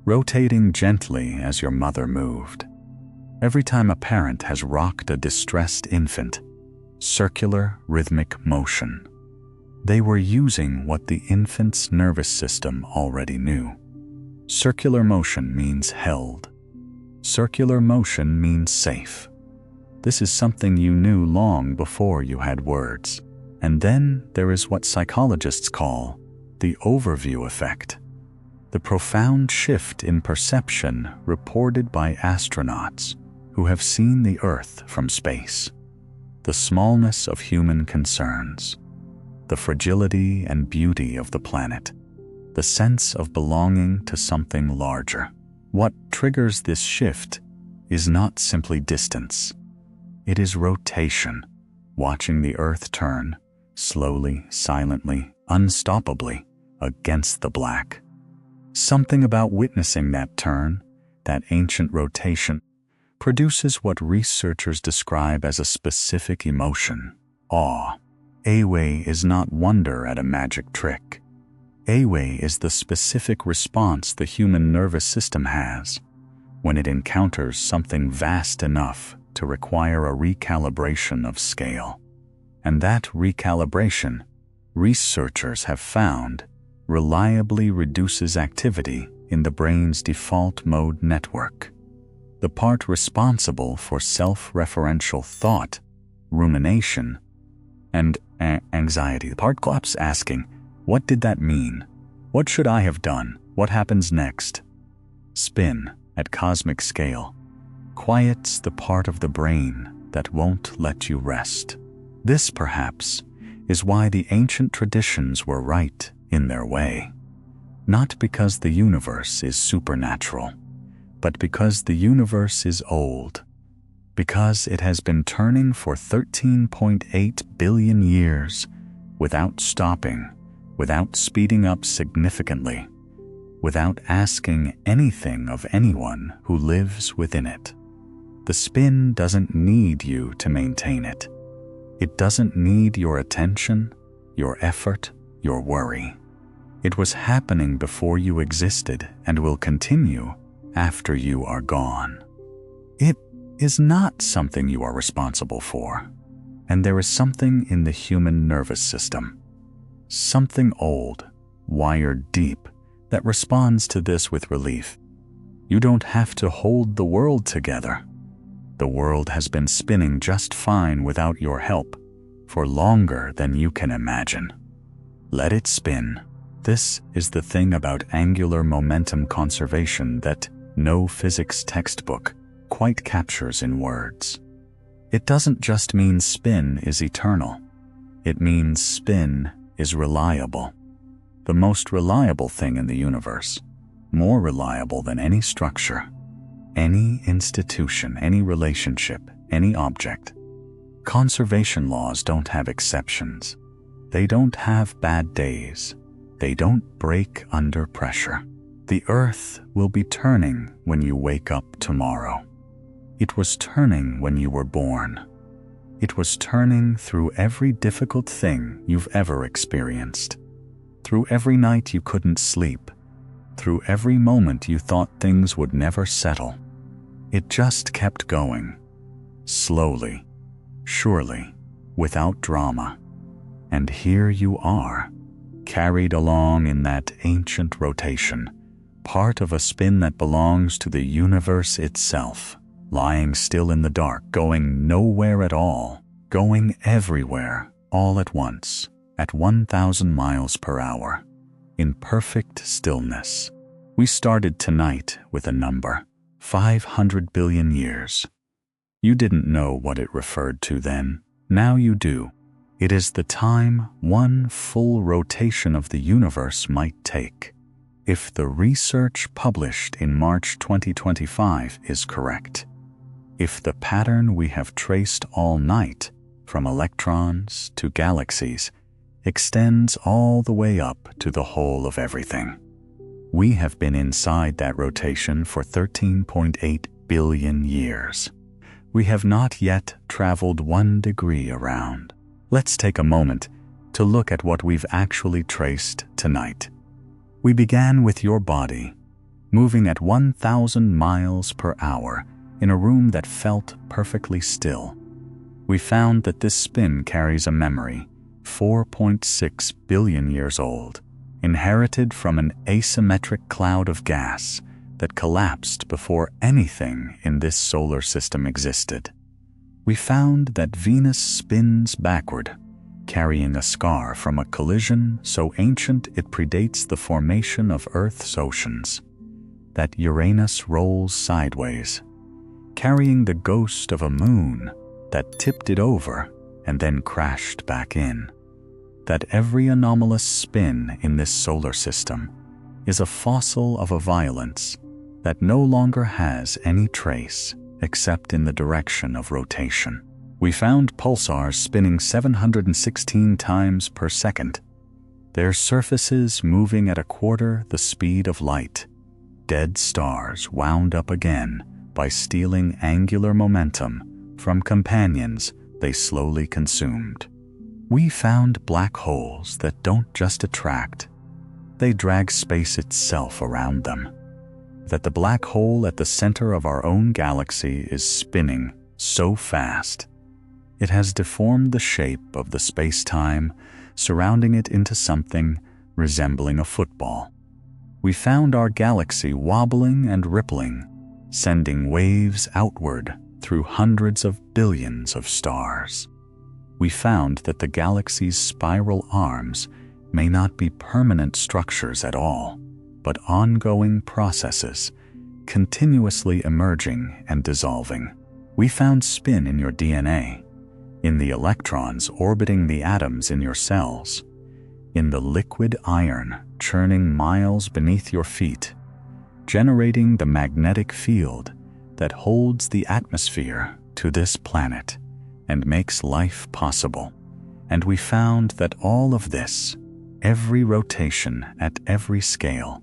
rotating gently as your mother moved. Every time a parent has rocked a distressed infant, circular rhythmic motion, they were using what the infant's nervous system already knew. Circular motion means held. Circular motion means safe. This is something you knew long before you had words. And then there is what psychologists call the overview effect, the profound shift in perception reported by astronauts who have seen the Earth from space, the smallness of human concerns, the fragility and beauty of the planet, the sense of belonging to something larger. What triggers this shift is not simply distance. It is rotation, watching the Earth turn, slowly, silently, unstoppably, against the black. Something about witnessing that turn, that ancient rotation, produces what researchers describe as a specific emotion: awe. Awe is not wonder at a magic trick. Awe is the specific response the human nervous system has when it encounters something vast enough to require a recalibration of scale. And that recalibration, researchers have found, reliably reduces activity in the brain's default mode network, the part responsible for self-referential thought, rumination, and anxiety. The part keeps asking, what did that mean? What should I have done? What happens next? Spin, at cosmic scale, quiets the part of the brain that won't let you rest. This, perhaps, is why the ancient traditions were right in their way. Not because the universe is supernatural, but because the universe is old, because it has been turning for 13.8 billion years without stopping, without speeding up significantly, without asking anything of anyone who lives within it. The spin doesn't need you to maintain it. It doesn't need your attention, your effort, your worry. It was happening before you existed and will continue after you are gone. It is not something you are responsible for, and there is something in the human nervous system, something old, wired deep, that responds to this with relief. You don't have to hold the world together. The world has been spinning just fine without your help for longer than you can imagine. Let it spin. This is the thing about angular momentum conservation that no physics textbook quite captures in words. It doesn't just mean spin is eternal. It means spin is reliable. The most reliable thing in the universe, more reliable than any structure, any institution, any relationship, any object. Conservation laws don't have exceptions. They don't have bad days. They don't break under pressure. The Earth will be turning when you wake up tomorrow. It was turning when you were born. It was turning through every difficult thing you've ever experienced. Through every night you couldn't sleep. Through every moment you thought things would never settle. It just kept going. Slowly, surely, without drama. And here you are, carried along in that ancient rotation, part of a spin that belongs to the universe itself, lying still in the dark, going nowhere at all, going everywhere, all at once, at 1,000 miles per hour, in perfect stillness. We started tonight with a number, 500 billion years. You didn't know what it referred to then. Now you do. It is the time one full rotation of the universe might take. If the research published in March 2025 is correct, if the pattern we have traced all night, from electrons to galaxies, extends all the way up to the whole of everything. We have been inside that rotation for 13.8 billion years. We have not yet traveled 1 degree around. Let's take a moment to look at what we've actually traced tonight. We began with your body, moving at 1,000 miles per hour in a room that felt perfectly still. We found that this spin carries a memory, 4.6 billion years old, inherited from an asymmetric cloud of gas that collapsed before anything in this solar system existed. We found that Venus spins backward, carrying a scar from a collision so ancient it predates the formation of Earth's oceans. That Uranus rolls sideways, carrying the ghost of a moon that tipped it over and then crashed back in. That every anomalous spin in this solar system is a fossil of a violence that no longer has any trace except in the direction of rotation. We found pulsars spinning 716 times per second, their surfaces moving at 1/4 the speed of light. Dead stars wound up again by stealing angular momentum from companions they slowly consumed. We found black holes that don't just attract, they drag space itself around them. That the black hole at the center of our own galaxy is spinning so fast, it has deformed the shape of the space-time surrounding it into something resembling a football. We found our galaxy wobbling and rippling, sending waves outward through hundreds of billions of stars. We found that the galaxy's spiral arms may not be permanent structures at all, but ongoing processes, continuously emerging and dissolving. We found spin in your DNA, in the electrons orbiting the atoms in your cells, in the liquid iron churning miles beneath your feet, generating the magnetic field that holds the atmosphere to this planet and makes life possible. And we found that all of this, every rotation at every scale,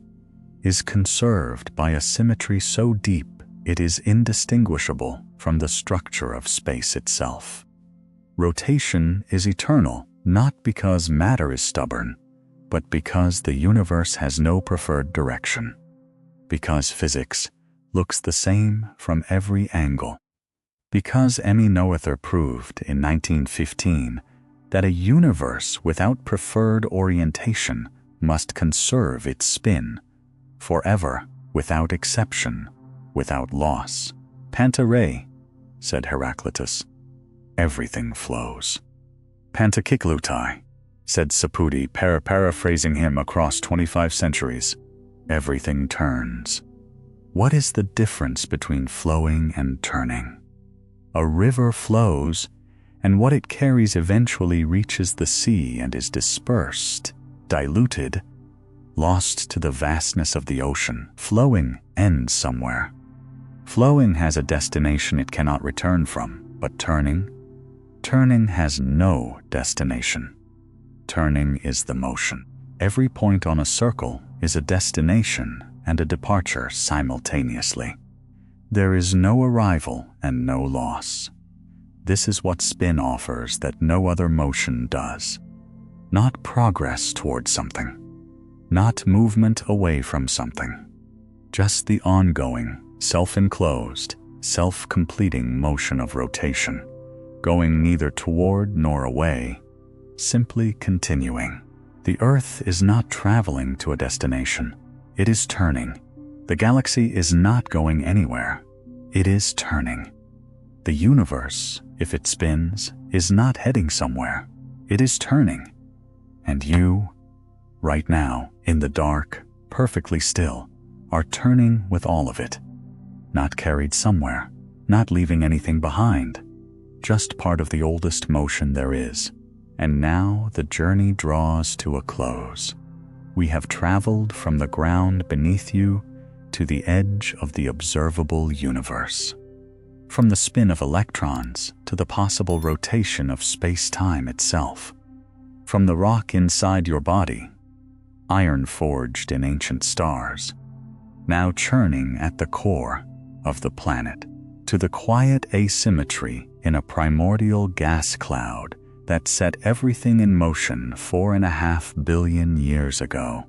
is conserved by a symmetry so deep it is indistinguishable from the structure of space itself. Rotation is eternal, not because matter is stubborn, but because the universe has no preferred direction, because physics looks the same from every angle, because Emmy Noether proved in 1915 that a universe without preferred orientation must conserve its spin forever, without exception, without loss. Pantarei, said Heraclitus. Everything flows. Pantakiklutai, said Sapudi, paraphrasing him across 25 centuries. Everything turns. What is the difference between flowing and turning? A river flows, and what it carries eventually reaches the sea and is dispersed, diluted, lost to the vastness of the ocean. Flowing ends somewhere. Flowing has a destination it cannot return from, but turning has no destination. Turning is the motion. Every point on a circle is a destination and a departure simultaneously. There is no arrival and no loss. This is what spin offers that no other motion does. Not progress towards something, not movement away from something, just the ongoing, self-enclosed, self-completing motion of rotation, going neither toward nor away, simply continuing. The Earth is not traveling to a destination. It is turning. The galaxy is not going anywhere. It is turning. The universe, if it spins, is not heading somewhere. It is turning. And you, right now, in the dark, perfectly still, are turning with all of it. Not carried somewhere, not leaving anything behind, just part of the oldest motion there is. And now the journey draws to a close. We have traveled from the ground beneath you to the edge of the observable universe. From the spin of electrons to the possible rotation of space-time itself. From the rock inside your body, iron forged in ancient stars, now churning at the core of the planet, to the quiet asymmetry in a primordial gas cloud that set everything in motion 4.5 billion years ago.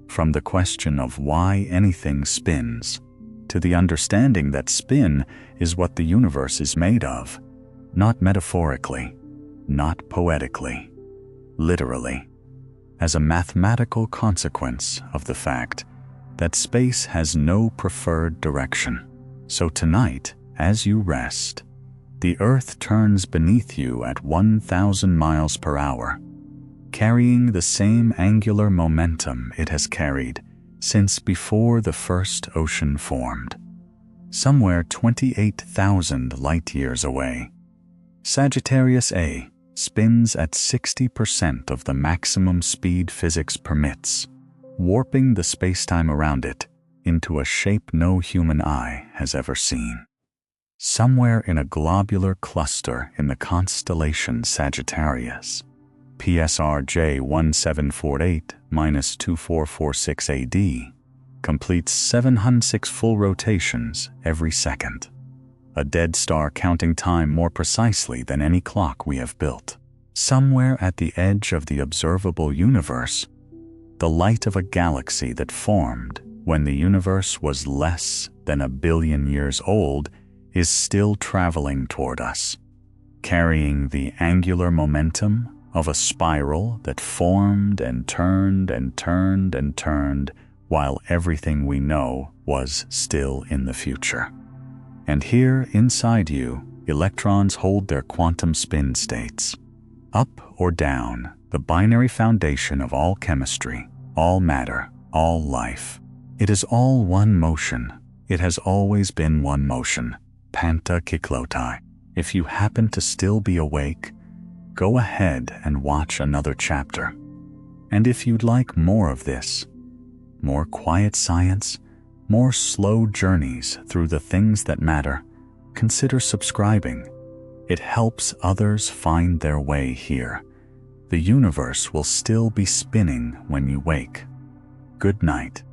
From the question of why anything spins, to the understanding that spin is what the universe is made of, not metaphorically, not poetically, literally, as a mathematical consequence of the fact that space has no preferred direction. So tonight, as you rest, the Earth turns beneath you at 1,000 miles per hour, carrying the same angular momentum it has carried since before the first ocean formed, somewhere 28,000 light-years away. Sagittarius A spins at 60% of the maximum speed physics permits, warping the spacetime around it into a shape no human eye has ever seen. Somewhere in a globular cluster in the constellation Sagittarius, PSR J1748-2446 AD completes 706 full rotations every second, a dead star counting time more precisely than any clock we have built. Somewhere at the edge of the observable universe, the light of a galaxy that formed when the universe was less than 1 billion years old is still traveling toward us, carrying the angular momentum of a spiral that formed and turned and turned and turned while everything we know was still in the future. And here inside you, electrons hold their quantum spin states. Up or down, the binary foundation of all chemistry, all matter, all life. It is all one motion. It has always been one motion. Panta Kiklotai. If you happen to still be awake, go ahead and watch another chapter. And if you'd like more of this, more quiet science, more slow journeys through the things that matter, consider subscribing. It helps others find their way here. The universe will still be spinning when you wake. Good night.